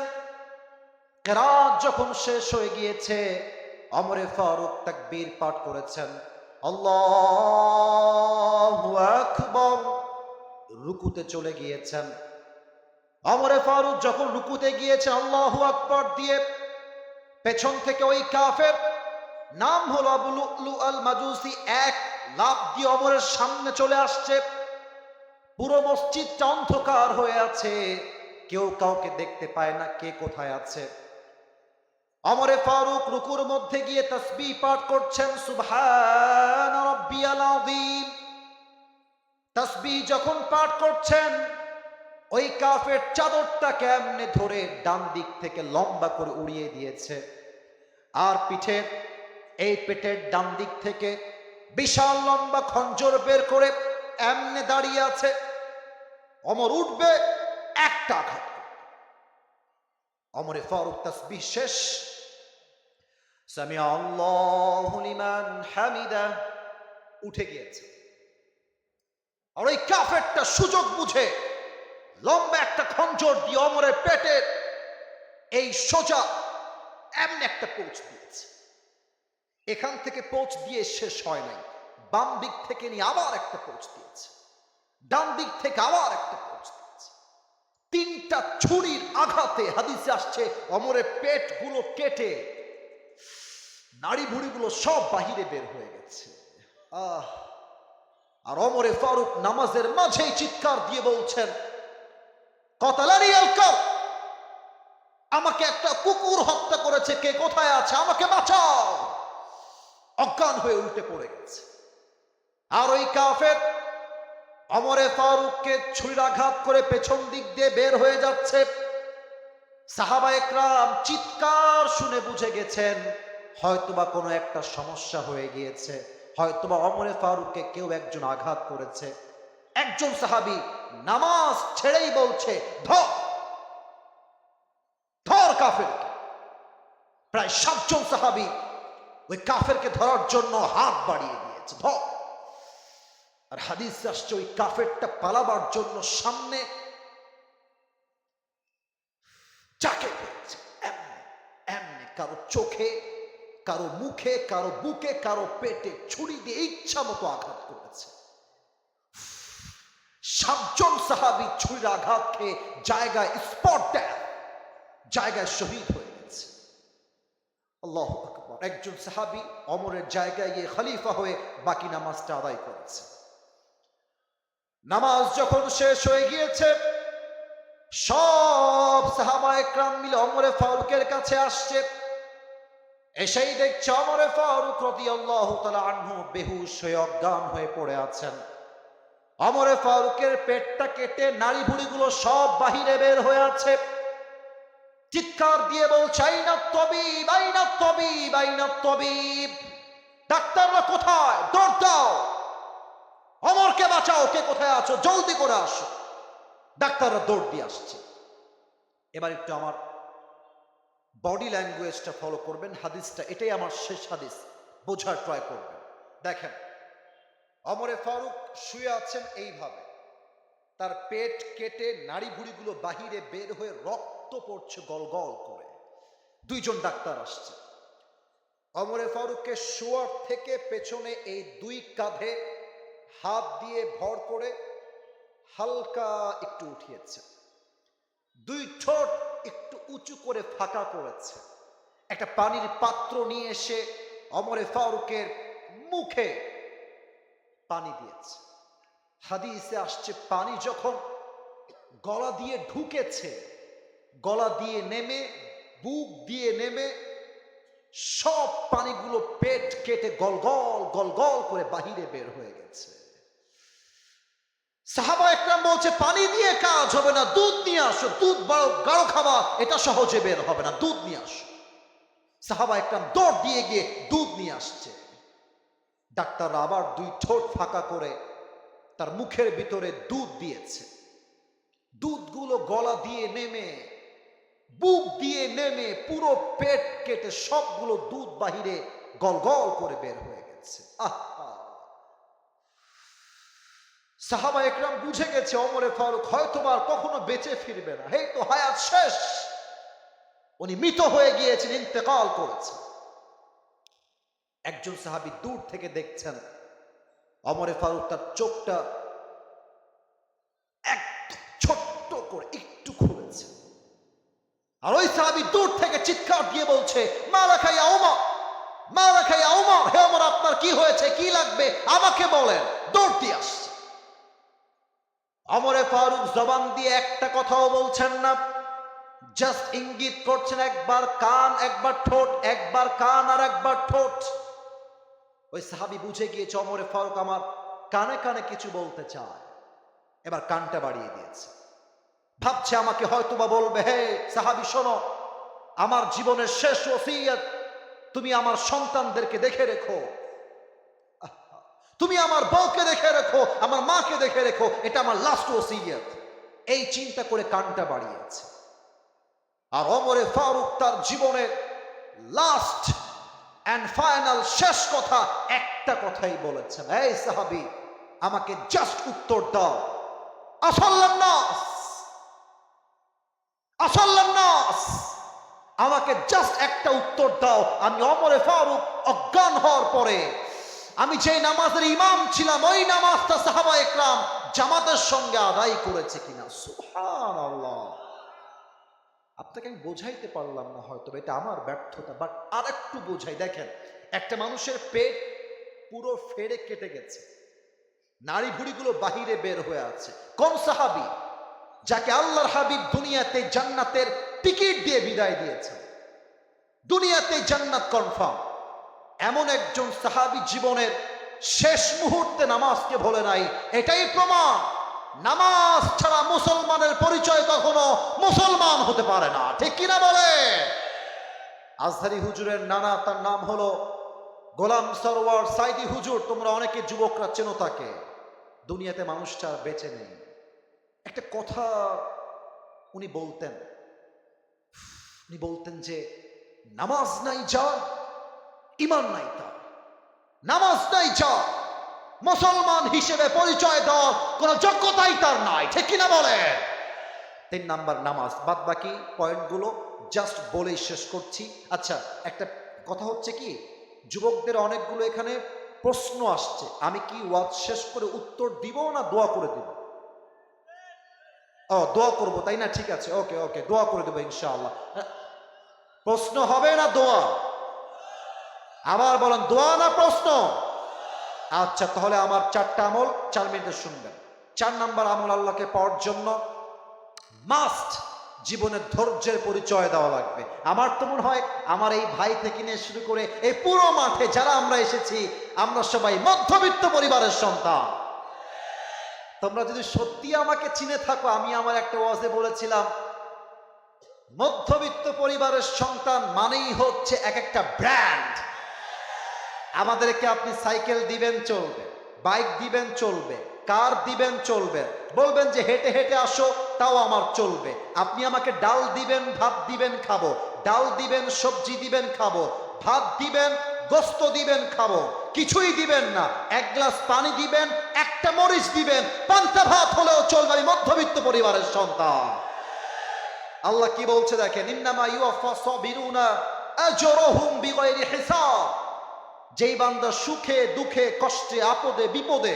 কিরাত যখন শেষ হয়ে গিয়েছে, ওমরে ফারুক তাকবীর পাঠ করেছেন, আল্লাহু আকবার, রুকুতে চলে গিয়েছেন। ওমরে ফারুক যখন রুকুতে গিয়েছে আল্লাহু আকবার দিয়ে, পেছন থেকে ওই কাফের, নাম হলো আবু লুলু আল মাজুসি, এক লাফ দিয়ে ওমরের সামনে চলে আসছে। পুরো মসজিদটা অন্ধকার হয়ে আছে, কেউ কাউকে দেখতে পায় না কে কোথায় আছে। ওমরে ফারুক রুকুর মধ্যে গিয়ে তাসবিহ পাঠ করছেন, সুবহান রাব্বিয়াল আযীম। তাসবিহ যখন পাঠ করছেন, ওই কাফের চাদরটা কেমনে ধরে ডান দিক থেকে লম্বা করে উড়িয়ে দিয়েছে, আর পিঠের এই পেটের ডান দিক থেকে বিশাল লম্বা খঞ্জর বের করে এমনে দাঁড়িয়ে আছে। ওমর উঠবে, একটা আঘাত। ওমরে ফারুক তাসবিহ শেষ, সামিআ আল্লাহু লিমান হামিদা, উঠে গিয়েছে। আর ওই কাফেরটা সুযোগ বুঝে লম্বা একটা খঞ্জর দিয়ে ওমরের পেটের এই সোজা এমন একটা পোঁচ দিয়েছে। এখান থেকে পোঁচ দিয়ে শেষ হয় নাই, বাম দিক থেকে নিয়ে আবার একটা পোঁচ দিয়েছে, ডান দিক থেকে আবার একটা পোঁচ দিয়েছে। তিনটা ছুরির আঘাতে হাদিসে আসছে ওমরের পেটগুলো কেটে নাড়ি ভুড়িগুলো সব বাহিরে বের হয়ে গেছে। আর ওমরে ফারুক নামাজের মাঝেই চিৎকার দিয়ে বলছেন, কতালানি আল কাফ, আমাকে একটা কুকুর হত্যা করেছে, কে কোথায় আছে, আমাকে বাঁচাও। অজ্ঞান হয়ে উল্টে পড়ে গেছে। আর ওই কাফের ওমরে ফারুককে ছুরির আঘাত করে পেছন দিক দিয়ে বের হয়ে যাচ্ছে। সাহাবায়ে কেরাম চিৎকার শুনে বুঝে গেছেন হয়তোবা কোনো একটা সমস্যা হয়ে গিয়েছে, হয়তোবা ওমরে ফারুককে কেউ একজন আঘাত করেছে। একজন সাহাবী নামাজ ছেড়েই বলছে, ধর ধর কাফেরকে। প্রায় 7 জন সাহাবী ওই কাফেরকে ধরার জন্য হাত বাড়িয়ে দিয়েছে, ধর। আর হাদিস আসছে ওই কাফেরটা পালাবার জন্য সামনে চাকে পেয়েছে, এমনি এমনি কারো চোখে, কারো মুখে, কারো বুকে, কারো পেটে ছুরি দিয়ে ইচ্ছা মতো আঘাত করেছে। 7 জন সাহাবী ছুরির আঘাত খেয়ে জায়গায় স্পট ডেথ, জায়গায় শহীদ হয়ে গেছে। আল্লাহু আকবার। একজন সাহাবী ওমরের জায়গায় গিয়ে খলিফা হয়ে বাকি নামাজটা আদায় করেছে। নামাজ যখন শেষ হয়ে গিয়েছে, সব সাহাবায়ে কেরাম মিলে ওমরে ফারুকের কাছে আসছে। এসেই দেখছে ওমরে ফারুক রাদিয়াল্লাহু তাআলা আনহু বেহুশ হয়ে অজ্ঞান হয়ে পড়ে আছেন। ওমরে ফারুকের পেটটা কেটে নাড়ি ভুড়িগুলো সব বাহিরে বের হয়ে আছে। চিৎকার দিয়ে বলছে, আইনা তবিব, আইনা তবিব, আইনা তবিব, ডাক্তাররা কোথায়, দৌড় দাও, ওমরকে বাঁচাও, কে কোথায় আছো, জলদি করে আসো। ডাক্তাররা দৌড় দিয়ে আসছে। এবার একটু আমার বডি ল্যাঙ্গুয়েজটা ফলো করবেন, হাদিসটা এটাই আমার শেষ হাদিস, বোঝার ট্রাই করবেন। দেখেন, ওমরে ফারুক শুয়ে আছেন এইভাবে, তার পেট কেটে নাড়ি ভুড়িগুলো বাহিরে বের হয়ে রক্ত পড়ছে গলগল করে। 2 জন ডাক্তার আসছে। ওমরে ফারুককে শোয়ার থেকে পেছনে এই 2 কাঁধে হাত দিয়ে ভর করে হালকা একটু উঠিয়েছে, 2 ঠোঁট একটু উঁচু করে ফাঁকা করেছে। একটা পানির পাত্র নিয়ে এসে ওমরে ফারুকের মুখে পানি দিয়েছে। হাদিসে আসছে পানি যখন গলা দিয়ে ঢুকেছে, গলা দিয়ে নেমে, বুক দিয়ে নেমে সব পানিগুলো পেট কেটে গলগল গলগল করে বাহিরে বের হয়ে গেছে। সাহাবায়ে কেরাম বলছে, পানি দিয়ে কাজ হবে না, দুধ নিয়ে আসো, দুধ বড় গাঢ় খাবার, এটা সহজে বের হবে না, দুধ নিয়ে আসো। সাহাবায়ে কেরাম দৌড় দিয়ে গিয়ে দুধ নিয়ে আসছে। ডাক্তাররা আবার 2 ঠোঁট ফাঁকা করে তার মুখের ভিতরে দুধ দিয়েছে। দুধগুলো গলা দিয়ে নেমে, বুক দিয়ে নেমে, পুরো পেট কেটে সবগুলো দুধ বাহিরে গলগল করে বের হয়ে গেছে। সাহাবায়ে কেরাম বুঝে গেছে ওমরে ফারুক হয়তোবা আর কখনো বেঁচে ফিরবে না, এই তো হায়াত শেষ, উনি মৃত হয়ে গিয়েছেন, ইন্তেকাল করেছেন। একজন সাহাবী দূর থেকে দেখছেন ওমরে ফারুক তার চোখটা একদম ছোট্ট করে একটু খুলেছে। আর ওই সাহাবী দূর থেকে চিৎকার দিয়ে বলছে, মালাকা ইয়া ওমর, মালাকা ইয়া ওমর, হে ওমর আপনার কি হয়েছে, কি লাগবে আমাকে বলেন। দৌড় দিয়ে আসছে। ওমরে ফারুক জবান দিয়ে একটা কথাও বলছেন না, জাস্ট ইঙ্গিত করছেন, একবার কান একবার ঠোঁট, একবার কান আর একবার ঠোঁট। ওই সাহাবী বুঝে গিয়েছে ওমরে ফারুক আমার কানে কানে কিছু বলতে চায়, এবার কানটা বাড়িয়ে দিয়েছে। ভাবছে আমাকে হয়তোবা বলবে, হে সাহাবী শোনো, আমার জীবনের শেষ ওসিয়ত, তুমি আমার সন্তানদেরকে দেখে রেখো, তুমি আমার বউকে দেখে রেখো, আমার মাকে দেখে রেখো, এটা আমার লাস্ট ওসিয়ত। এই চিন্তা করে কানটা বাড়িয়েছে। আর ওমরে ফারুক তার জীবনের লাস্ট এন্ড ফাইনাল শেষ কথা একটা কথাই বলেছেন, এই সাহাবী আমাকে জাস্ট উত্তর দাও, আসাল্লান নাস, আসাল্লান নাস, আমাকে জাস্ট একটা উত্তর দাও, আমি ওমরে ফারুক অজ্ঞান হওয়ার পরে আমি যে নামাজের ইমাম ছিলাম ওই নামাজটা সাহাবা একরাম জামাতের সঙ্গে আদায় করেছে কিনা। সুবহানাল্লাহ। আপনাকে আমি বোঝাইতে পারলাম না, হয়তো এটা আমার ব্যর্থতা, বাট আর একটু বোঝাই। দেখেন, একটা মানুষের পেট পুরো ফেড়ে কেটে গেছে, নাড়ি ভুড়িগুলো বাহিরে বের হয়ে আছে। কোন সাহাবী? যাকে আল্লাহর হাবিব দুনিয়াতে জান্নাতের টিকিট দিয়ে বিদায় দিয়েছেন, দুনিয়াতে জান্নাত কনফার্ম। এমন একজন সাহাবী জীবনের শেষ মুহূর্তে নামাজকে ভোলে নাই। এটাই প্রমাণ নামাজ ছাড়া মুসলমানের পরিচয় কখনো মুসলমান হতে পারে না। ঠিক কিনা বলে? আজহারি হুজুরের নানা, তার নাম হলো গোলাম সরওয়ার সাইদি হুজুর। তোমরা অনেকে যুবকরা চেনো তাকে। দুনিয়াতে মানুষটা আর বেঁচে নেই। একটা কথা উনি বলতেন যে নামাজ নাই যার, ঈমান নাই তার। নামাজ নাই যার, মুসলমান হিসেবে পরিচয় দেওয়ার কোন যোগ্যতাই তার নাই। ঠিক কিনা বলে? 3 নাম্বার নামাজ। বাদ বাকি পয়েন্টগুলো জাস্ট বলেই শেষ করছি। আচ্ছা, একটা কথা হচ্ছে কি, যুবকদের অনেকগুলো এখানে প্রশ্ন আসছে। আমি কি ওয়াজ শেষ করে উত্তর দিব না দোয়া করে দিব? ও, দোয়া করবো তাই না? ঠিক আছে, ওকে ওকে, দোয়া করে দেবো ইনশাআল্লাহ। প্রশ্ন হবে না দোয়া? আবার বলেন, দোয়া না প্রশ্ন? আচ্ছা, তাহলে আমার 4টা আমল 4 মিনিটে শুনবেন। 4 নাম্বার আমল, আল্লাহকে পাওয়ার জন্য মাস্ট জীবনের ধৈর্যের পরিচয় দেওয়া লাগবে। আমার তো মনে হয় আমার এই ভাই থেকে নিয়ে শুরু করে এই পুরো মাঠে যারা আমরা এসেছি, আমরা সবাই মধ্যবিত্ত পরিবারের সন্তান। তোমরা যদি সত্যি আমাকে চিনে থাকো, আমি আমার একটা ওয়াজে বলেছিলাম, মধ্যবিত্ত পরিবারের সন্তান মানেই হচ্ছে এক একটা ব্র্যান্ড। আমাদেরকে আপনি সাইকেল দিবেন চলবে, বাইক দিবেন চলবে, কার দিবেন চলবে, বলবেন যে হেঁটে হেঁটে আসো তাও আমার চলবে। আপনি আমাকে ডাল দিবেন, ভাত দিবেন খাবো, ডাল দিবেন, সবজি দিবেন খাবো, ভাত দিবেন, গোস্ত দিবেন খাবো, কিছুই দিবেন না, 1 গ্লাস পানি দিবেন, একটা মরিচ দিবেন, পান্তা ভাত হলেও চলবে। আমি মধ্যবিত্ত পরিবারের সন্তান। আল্লাহ কি বলছে দেখেন, ইন্নামা ইউওয়াফাস সাবিরুনা আজরুহুম বিগাইরি হিসাব। যেই বান্দা সুখে দুঃখে কষ্টে আপদে বিপদে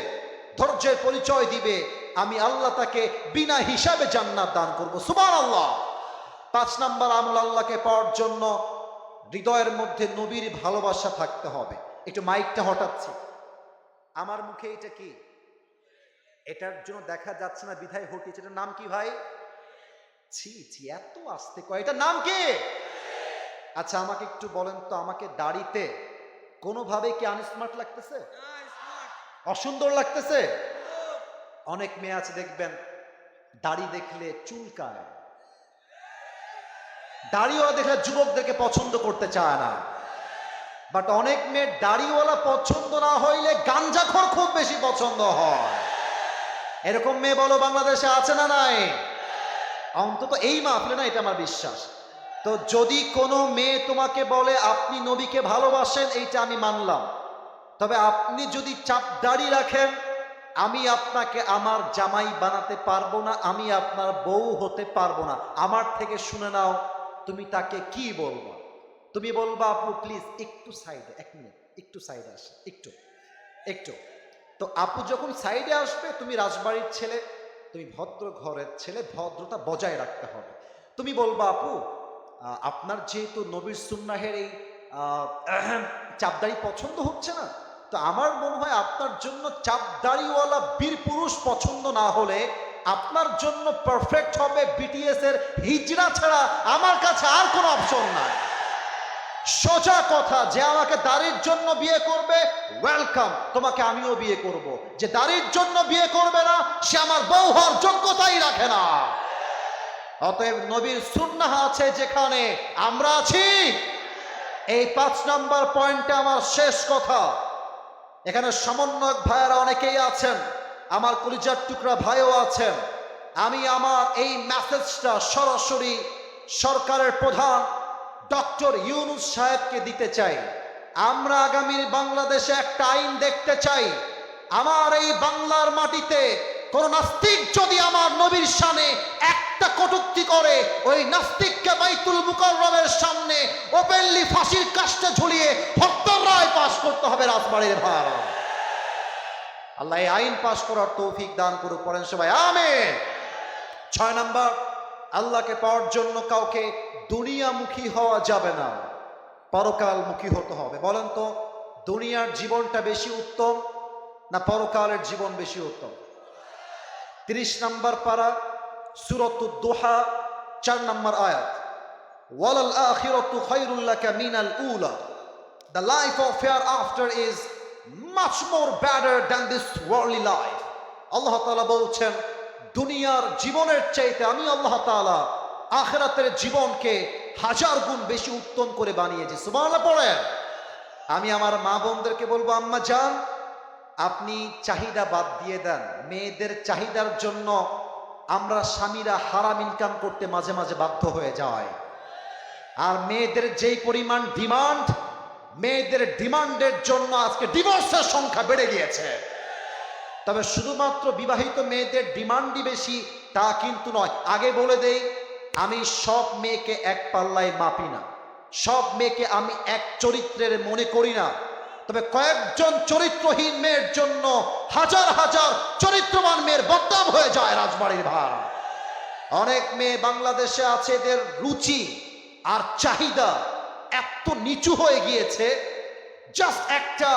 ধৈর্যের পরিচয় দিবে, আমি আল্লাহ তাকে বিনা হিসাবে জান্নাত দান করব। সুবহানাল্লাহ। 5 নাম্বার আমল, আল্লাহকে পাওয়ার জন্য হৃদয়ের মধ্যে নবীর ভালোবাসা থাকতে হবে। একটু মাইকটা হটাচ্ছি, আমার মুখে এটা কি, এটার জন্য দেখা যাচ্ছে না বিধায় হটিয়েছে। এটার নাম কি ভাই? ছি ছি, এত আস্তে কয়, এটার নাম কি? আচ্ছা, আমাকে একটু বলেন তো, আমাকে দাড়িতে কোনোভাবে কি আনস্মার্ট লাগতেছে? অসুন্দর লাগতেছে? অনেক মেয়ে আছে দেখবেন দাড়ি দেখলে চুলকায়, দাড়িওয়ালা দেখলে যুবকদেরকে পছন্দ করতে চায় না। বাট অনেক মেয়ে দাড়িওয়ালা পছন্দ না হইলে গাঞ্জাখোর খুব বেশি পছন্দ হয়। এরকম মেয়ে বলো বাংলাদেশে আছে না নাই? অন্তত এই মাহফিলে না, এটা আমার বিশ্বাস। তো যদি কোনো মেয়ে তোমাকে বলে আপনি নবীকে ভালোবাসেন, এইটা আমি মানলাম, তবে আপনি যদি চাপ দাড়ি রাখেন, আমি আপনাকে আমার জামাই বানাতে পারবো না, আমি আপনার বউ হতে পারবো না। আমার থেকে শুনে নাও, তুমি তাকে কি বলবা? তুমি বলবা, আপু প্লিজ একটু সাইডে, 1 মিনিট, একটু সাইডে আসে, একটু একটু। তো আপু যখন সাইডে আসবে, তুমি রাজবাড়ির ছেলে, তুমি ভদ্র ঘরের ছেলে, ভদ্রতা বজায় রাখতে হবে। তুমি বলবা, আপু আপনার যেহেতু নবীর সুন্নাহের এই চাপদাড়ি পছন্দ হচ্ছে না, তো আমার মনে হয় আপনার জন্য চাপদাড়িওয়ালা বীর পুরুষ পছন্দ না হলে আপনার জন্য পারফেক্ট হবে বিটিএস এর হিজরা ছাড়া আমার কাছে আর কোনো অপশন নাই। সোজা কথা, যে আমাকে দাড়ির জন্য বিয়ে করবে ওয়েলকাম, তোমাকে আমিও বিয়ে করব। যে দাড়ির জন্য বিয়ে করবে না সে আমার বউ হওয়ার যোগ্যতাই রাখে না। অতএব নবীর সুন্নাহ আছে যেখানে, আমরা আছি। এই 5 নম্বর পয়েন্টে আমার শেষ কথা। এখানে সমন্বয়ক ভাইয়েরা অনেকেই আছেন, আমার কলিজার টুকরা ভাইও আছেন। আমি আমার এই মেসেজটা সরাসরি সরকারের প্রধান ডক্টর ইউনূস সাহেবকে দিতে চাই। আমরা আগামী বাংলাদেশে একটা আইন দেখতে চাই, আমার এই বাংলার মাটিতে কোন নাস্তিক যদি আমার নবীর শানে একটা কটূক্তি করে, ওই নাস্তিককে বাইতুল মুকাররমের সামনে ওপেনলি ফাঁসির কাস্টে ঝুলিয়ে হত্যার রায় পাশ করতে হবে রাজবাড়ির ভাড়া। আল্লাহ এই আইন পাশ করার তৌফিক দান করুক, পড়েন সবাই আমিন। 6 নম্বর, আল্লাহকে পাওয়ার জন্য কাউকে দুনিয়ামুখী হওয়া যাবে না, পরকালমুখী হতে হবে। বলেন তো, দুনিয়ার জীবনটা বেশি উত্তম না পরকালের জীবন বেশি উত্তম? 30 নম্বর পারা সূরাতুদ দুহা 4 নম্বর আয়াত, ওয়ালাল আখিরাতু খায়রুল লাকা মিনাল উলা, the life of hereafter is much more better than this worldly life. আল্লাহ তাআলা বলছেন দুনিয়ার জীবনের চাইতে আমি আল্লাহ তাআলা আখিরাতের জীবনকে 1000 গুণ বেশি উত্তম করে বানিয়েছি। সুবহানাল্লাহ পড়েন। আমি আমার মা বোনদেরকে বলবো, আম্মা জান আপনি চাহিদা বাদ দিয়ে দেন। মেয়েদের চাহিদার জন্য আমরা স্বামীরা হারাম ইনকাম করতে মাঝে মাঝে বাধ্য হয়ে যায়। আর মেয়েদের যেই পরিমাণ ডিমান্ড, মেয়েদের ডিমান্ডের জন্য আজকে ডিভোর্সের সংখ্যা বেড়ে গিয়েছে। তবে শুধুমাত্র বিবাহিত মেয়েদের ডিমান্ডই বেশি তা কিন্তু নয়। আগে বলে দেই, আমি সব মেয়েকে এক পাল্লায় মাপি না, সব মেয়েকে আমি এক চরিত্রের মনে করি না। তবে কয়েকজন চরিত্রহীন মেয়ের জন্য হাজার হাজার চরিত্রবান মেয়ের বদনাম হয়ে যায় রাজবাড়ির ভাড়া। অনেক মেয়ে বাংলাদেশে আছে, এদের রুচি আর চাহিদা এত নিচু হয়ে গিয়েছে, জাস্ট একটা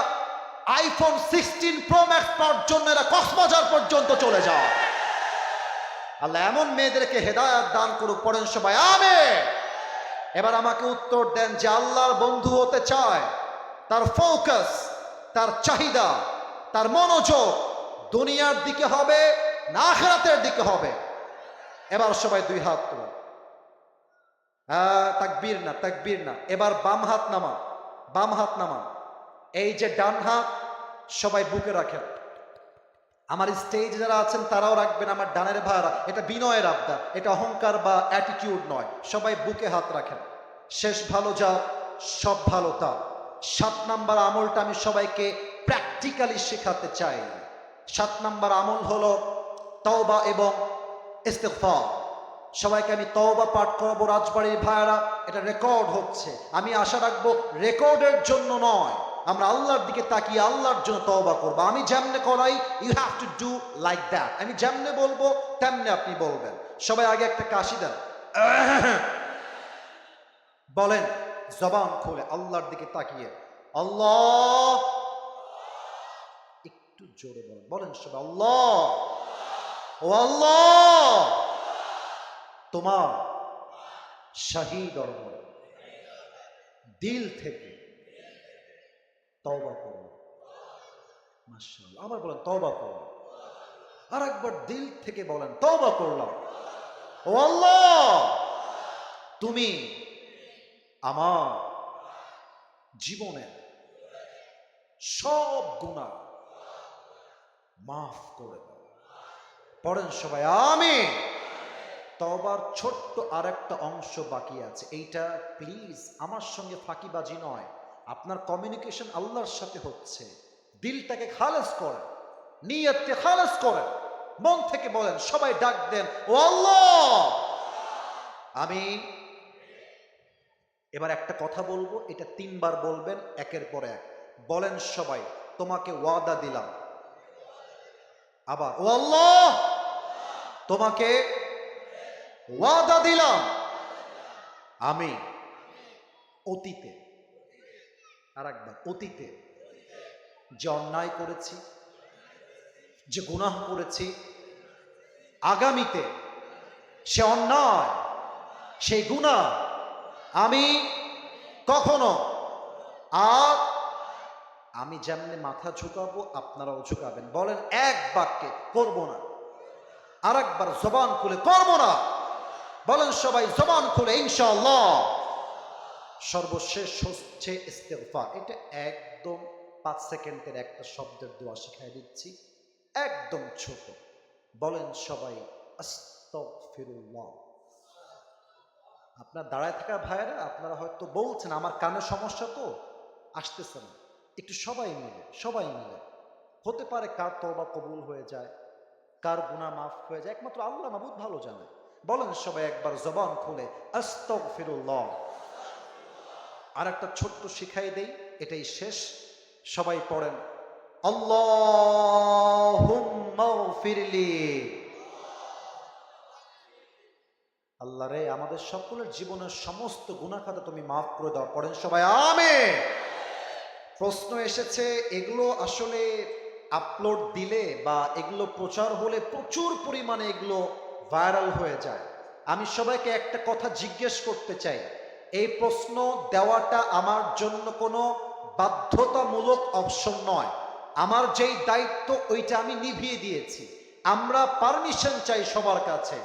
আইফোন 16 প্রো ম্যাক্স পাওয়ার জন্য এরা কক্সবাজার পর্যন্ত চলে যায়। আল্লাহ এমন মেয়েদেরকে হেদায়েত দান করুক, পড়েন সবাই আমিন। এবার আমাকে উত্তর দেন, যে আল্লাহর বন্ধু হতে চায় তার ফোকাস, তার চাহিদা, তার মনোযোগ দুনিয়ার দিকে হবে না আখিরাতের দিকে হবে? এবার সবাই 2 হাত তুলুন। তাকবীর না, তাকবীর না। এবার বাম হাত নামান, বাম হাত নামান। এই যে ডান হাত সবাই বুকে রাখেন। আমার স্টেজ যারা আছেন তারাও রাখবেন, আমার ডানের ভাইরা। এটা বিনয়ের আবদার, এটা অহংকার বা অ্যাটিটিউড নয়। সবাই বুকে হাত রাখেন। শেষ ভালো যা সব ভালো তা। 7 নম্বর আমলটা আমি সবাইকে প্র্যাকটিক্যালি শেখাতে চাই। 7 নম্বর আমল হলো তওবা এবং ইস্তিগফার। সবাইকে আমি তওবা পাঠ করাবো রাজবাড়ির ভাইরা। এটা রেকর্ড হচ্ছে, আমি আশা রাখবো রেকর্ডের জন্য নয়, আমরা আল্লাহর দিকে তাকিয়ে আল্লাহর জন্য তওবা করব। আমি যেমনে করাই you have to do like that. আমি যেমনে বলবো তেমনে আপনি বলবেন। সবাই আগে একটা কাশি দেন, বলেন জবান খুলে আল্লাহর দিকে তাকিয়ে আল্লাহ। একটু জোরে বলেন, বলেন সবাই আল্লাহ। ও আল্লাহ, তোমার শাহী দরবারে দিল থেকে তওবা করো। মাশাআল্লাহ। আবার বলেন তওবা করো। আর একবার দিল থেকে বলেন তওবা করলাম। ও আল্লাহ, তুমি আমার জীবনে সব গুনাহ মাফ করে দাও। পড়েন সবাই আমিন। তওবার ছোট্ট আরেকটা অংশ বাকি আছে, এইটা প্লিজ আমার সঙ্গে ফাঁকিবাজি নয়, আপনার কমিউনিকেশন আল্লাহর সাথে হচ্ছে। দিলটাকে খালেস করেন, নিয়তকে খালেস করেন, মন থেকে বলেন, সবাই ডাক দেন ও আল্লাহ। আমি এবার একটা কথা বলবো, এটা 3 বার বলবেন একের পর এক। বলেন সবাই, তোমাকে ওয়াদা দিলাম। আবার ও আল্লাহ, তোমাকে ওয়াদা দিলাম আমি অতীতে, আর একবার অতীতে যে অন্যায় করেছি, যে গুনাহ করেছি, আগামীতে সে অন্যায়, সেই গুনাহ আমি কখনো আর আমি যেমনি মাথা ঝুঁকাবো আপনারাও ঝুঁকাবেন। বলেন এক বাক্যে করব না। আর একবার জবান খুলে করব না। বলেন সবাই জবান খুলে ইনশাআল্লাহ। সর্বশেষ হচ্ছে ইস্তেগফার। এটা একদম 5 সেকেন্ডের একটা শব্দের দোয়া শিখাই দিচ্ছি, একদম ছোট। বলেন সবাই আস্তাগফিরুল্লাহ। আপনার দাঁড়ায় থাকা ভাইয়েরা আপনারা হয়তো বলছেন আমার কানে সমস্যা তো আসতেছে না, একটু সবাই মিলে হতে পারে কার তওবা কবুল হয়ে যায়, কার গুনাহ মাফ হয়ে যায়, একমাত্র আল্লাহ মাবুদ ভালো জানে। বলেন সবাই একবার জবান খুলে আস্তাগফিরুল্লাহ। আর একটা ছোট্ট শিখাই দেই, এটাই শেষ। সবাই পড়েন আল্লাহুম্মা গফিরলি। আল্লাহ রে, আমাদের সকলের জীবনের সমস্ত গুনাহ খাতা তুমি মাফ করে দাও। পড়েন সবাই আমিন। প্রশ্ন এসেছে, এগুলো আসলে আপলোড দিলে বা এগুলো প্রচার হলে প্রচুর পরিমাণে এগুলো ভাইরাল হয়ে যায়। আমি সবাইকে একটা কথা জিজ্ঞেস করতে চাই, এই প্রশ্ন দেওয়াটা আমার জন্য কোনো বাধ্যতামূলক অপশন নয়। আমার যেই দায়িত্ব ওইটা আমি নিভিয়ে দিয়েছি। আমরা পারমিশন চাই সবার কাছে।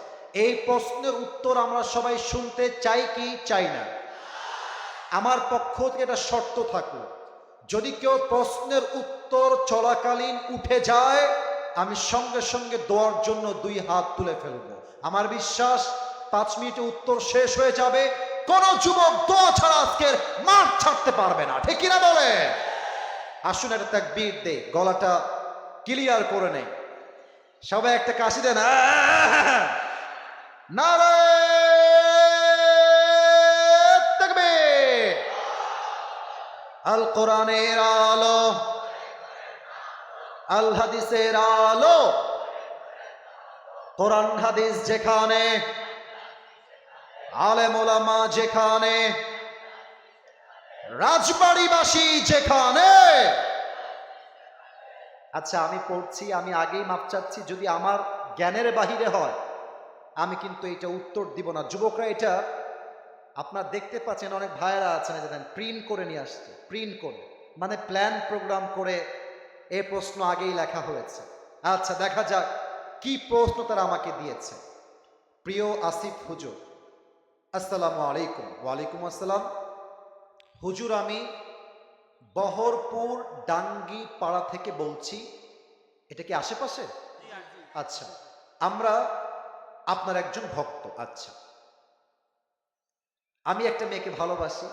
এই প্রশ্নের উত্তর আমরা সবাই শুনতে চাই কি চাই না? আমার পক্ষ থেকে এটা শর্ত থাকলো, যদি কেউ প্রশ্নের উত্তর চলাকালীন উঠে যায় আমি সঙ্গে সঙ্গে দোয়ার জন্য 2 হাত তুলে ফেলবো। আমার বিশ্বাস 5 মিনিটে উত্তর শেষ হয়ে যাবে। কোন যুবক দোয়া ছাড়া আজকের মাঠ ছাড়তে পারবে না, ঠিক কিনা বলে? আসুন একটা তাকবীর দেই, গলাটা ক্লিয়ার করে নেই। সবাই একটা কাশি দেন। নারে তাকবীর। আল কোরআনের আলো, আল হাদিসের আলো। কোরআন হাদিস যেখানে, আলেম ওলামা যেখানে, রাজবাড়িবাসী যেখানে। আচ্ছা আমি পড়ছি, আমি আগেই মাপ চাচ্ছি, যদি আমার জ্ঞানের বাহিরে হয় আমি কিন্তু এটা উত্তর দিব না। যুবকরা এটা আপনারা দেখতে পাচ্ছেন, অনেক ভাইয়েরা আছেন জানেন প্রিন্ট করে নিয়ে আসছে, প্রিন্ট করে মানে প্ল্যান প্রোগ্রাম করে এই প্রশ্ন আগেই লেখা হয়েছে। আচ্ছা দেখা যাক কি প্রশ্ন তারা আমাকে দিয়েছে। প্রিয় আসিফ হুজুর, আসসালামু আলাইকুম। ওয়ালাইকুম আসসালাম। হুজুর আমি বহরপুর ডাঙ্গি পাড়া থেকে বলছি। এটা কি আশেপাশে? আচ্ছা, আমরা আপনার একজন ভক্ত। আচ্ছা, আমি একটা মেয়েকে ভালোবাসি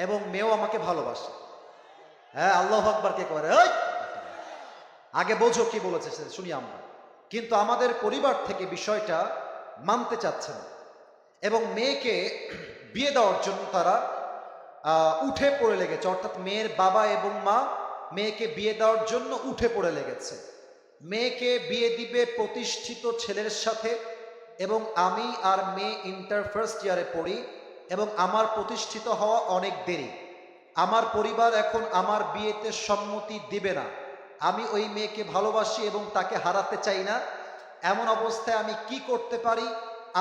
এবং মেয়েও আমাকে ভালোবাসে। হ্যাঁ, আল্লাহু আকবার কে করে? আগে বোঝো কি বলেছে শুনি আমরা। কিন্তু আমাদের পরিবার থেকে বিষয়টা মানতে চাচ্ছে না এবং মেয়েকে বিয়ে দেওয়ার জন্য তারা উঠে পড়ে লেগেছে। অর্থাৎ মেয়ের বাবা এবং মা মেয়েকে বিয়ে দেওয়ার জন্য উঠে পড়ে লেগেছে। মেয়েকে বিয়ে দিবে প্রতিষ্ঠিত ছেলের সাথে এবং আমি আর মেয়ে ইন্টার ফার্স্ট ইয়ারে পড়ি এবং আমার প্রতিষ্ঠিত হওয়া অনেক দেরি। আমার পরিবার এখন আমার বিয়েতে সম্মতি দিবে না। আমি ওই মেয়েকে ভালোবাসি এবং তাকে হারাতে চাই না। এমন অবস্থায় আমি কি করতে পারি?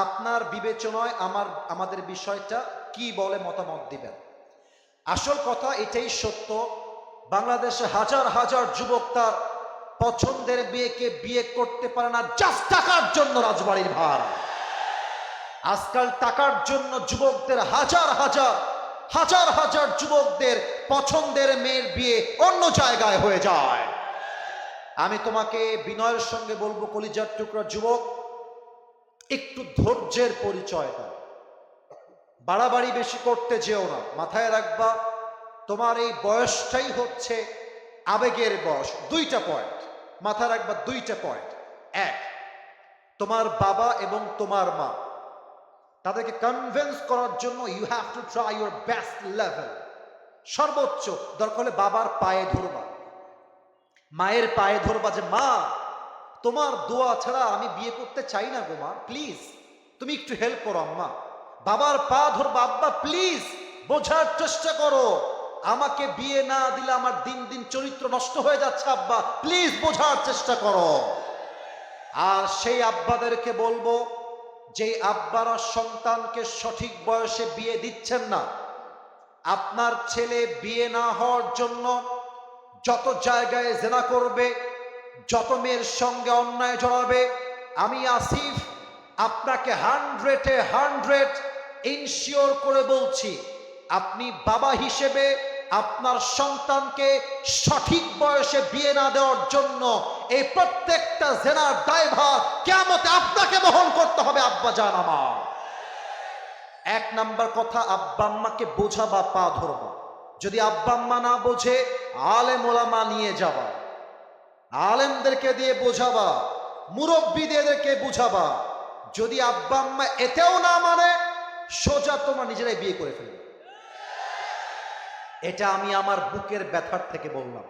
আপনার বিবেচনায় আমাদের বিষয়টা কি বলে মতামত দিবেন। আসল কথা এটাই সত্য, বাংলাদেশে হাজার হাজার যুবক তার পছন্দের মেয়েকে বিয়ে করতে পারে না জাস্ট টাকার জন্য। রাজবাড়ির ভার, আজকাল টাকার জন্য যুবকদের হাজার হাজার হাজার হাজার যুবকদের পছন্দের মেয়ের বিয়ে অন্য জায়গায় হয়ে যায়। আমি তোমাকে বিনয়ের সঙ্গে বলবো, কলিজার টুকরা যুবক, একটু ধৈর্যের পরিচয় দাও, বাড়াবাড়ি বেশি করতে যেও না। মাথায় রাখবা তোমার এই বয়সটাই হচ্ছে আবেগের বয়স। 2টা পয়েন্ট মাথায় রাখবা, 2টা পয়েন্ট। 1, তোমার বাবা এবং তোমার মা, তাদেরকে কনভিন্স করার জন্য you have to try your best level. সর্বোচ্চ দরকার হলে বাবার পায়ে ধরবা, মায়ের পায়ে ধরবা যে মা তোমার দোয়া ছাড়া আমি বিয়ে করতে চাই না গো মা, প্লিজ তুমি একটু হেল্প করো আম্মা। বাবার পা ধরবা, আব্বা প্লিজ বোঝার চেষ্টা করো, আমাকে বিয়ে না দিলে আমার দিন দিন চরিত্র নষ্ট হয়ে যাচ্ছে, আব্বা প্লিজ বোঝার চেষ্টা করো। আর সেই আব্বাদেরকে বলবো, যেই আব্বারা সন্তানকে সঠিক বয়সে বিয়ে দিচ্ছেন না, আপনার ছেলে বিয়ে না হওয়ার জন্য যত জায়গায় জেনা করবে, যত মেয়ের সঙ্গে অন্যায় জড়াবে, আমি আসিফ আপনাকে 100 ইনশিওর করে বলছি, আপনি বাবা হিসেবে আপনার সন্তানকে সঠিক বয়সে বিয়ে না দেওয়ার জন্য এই প্রত্যেকটা জেনার দায়ভার কিয়ামতে আপনাকে বহন করতে হবে। আব্বা জান আমার, এক নাম্বার কথা, আব্বা আম্মাকে বোঝাবা, পা ধরবা। যদি আব্বা আম্মা না বোঝে, আলেম ওলামা নিয়ে যাবা, আলেমদেরকে দিয়ে বোঝাবা, মুরব্বীদেরকে বুঝাবা। যদি আব্বা আম্মা এতেও না মানে, সোজা তোমরা নিজেরাই বিয়ে করে ফেলবে। এটা আমি আমার বুকের ব্যথার থেকে বললাম।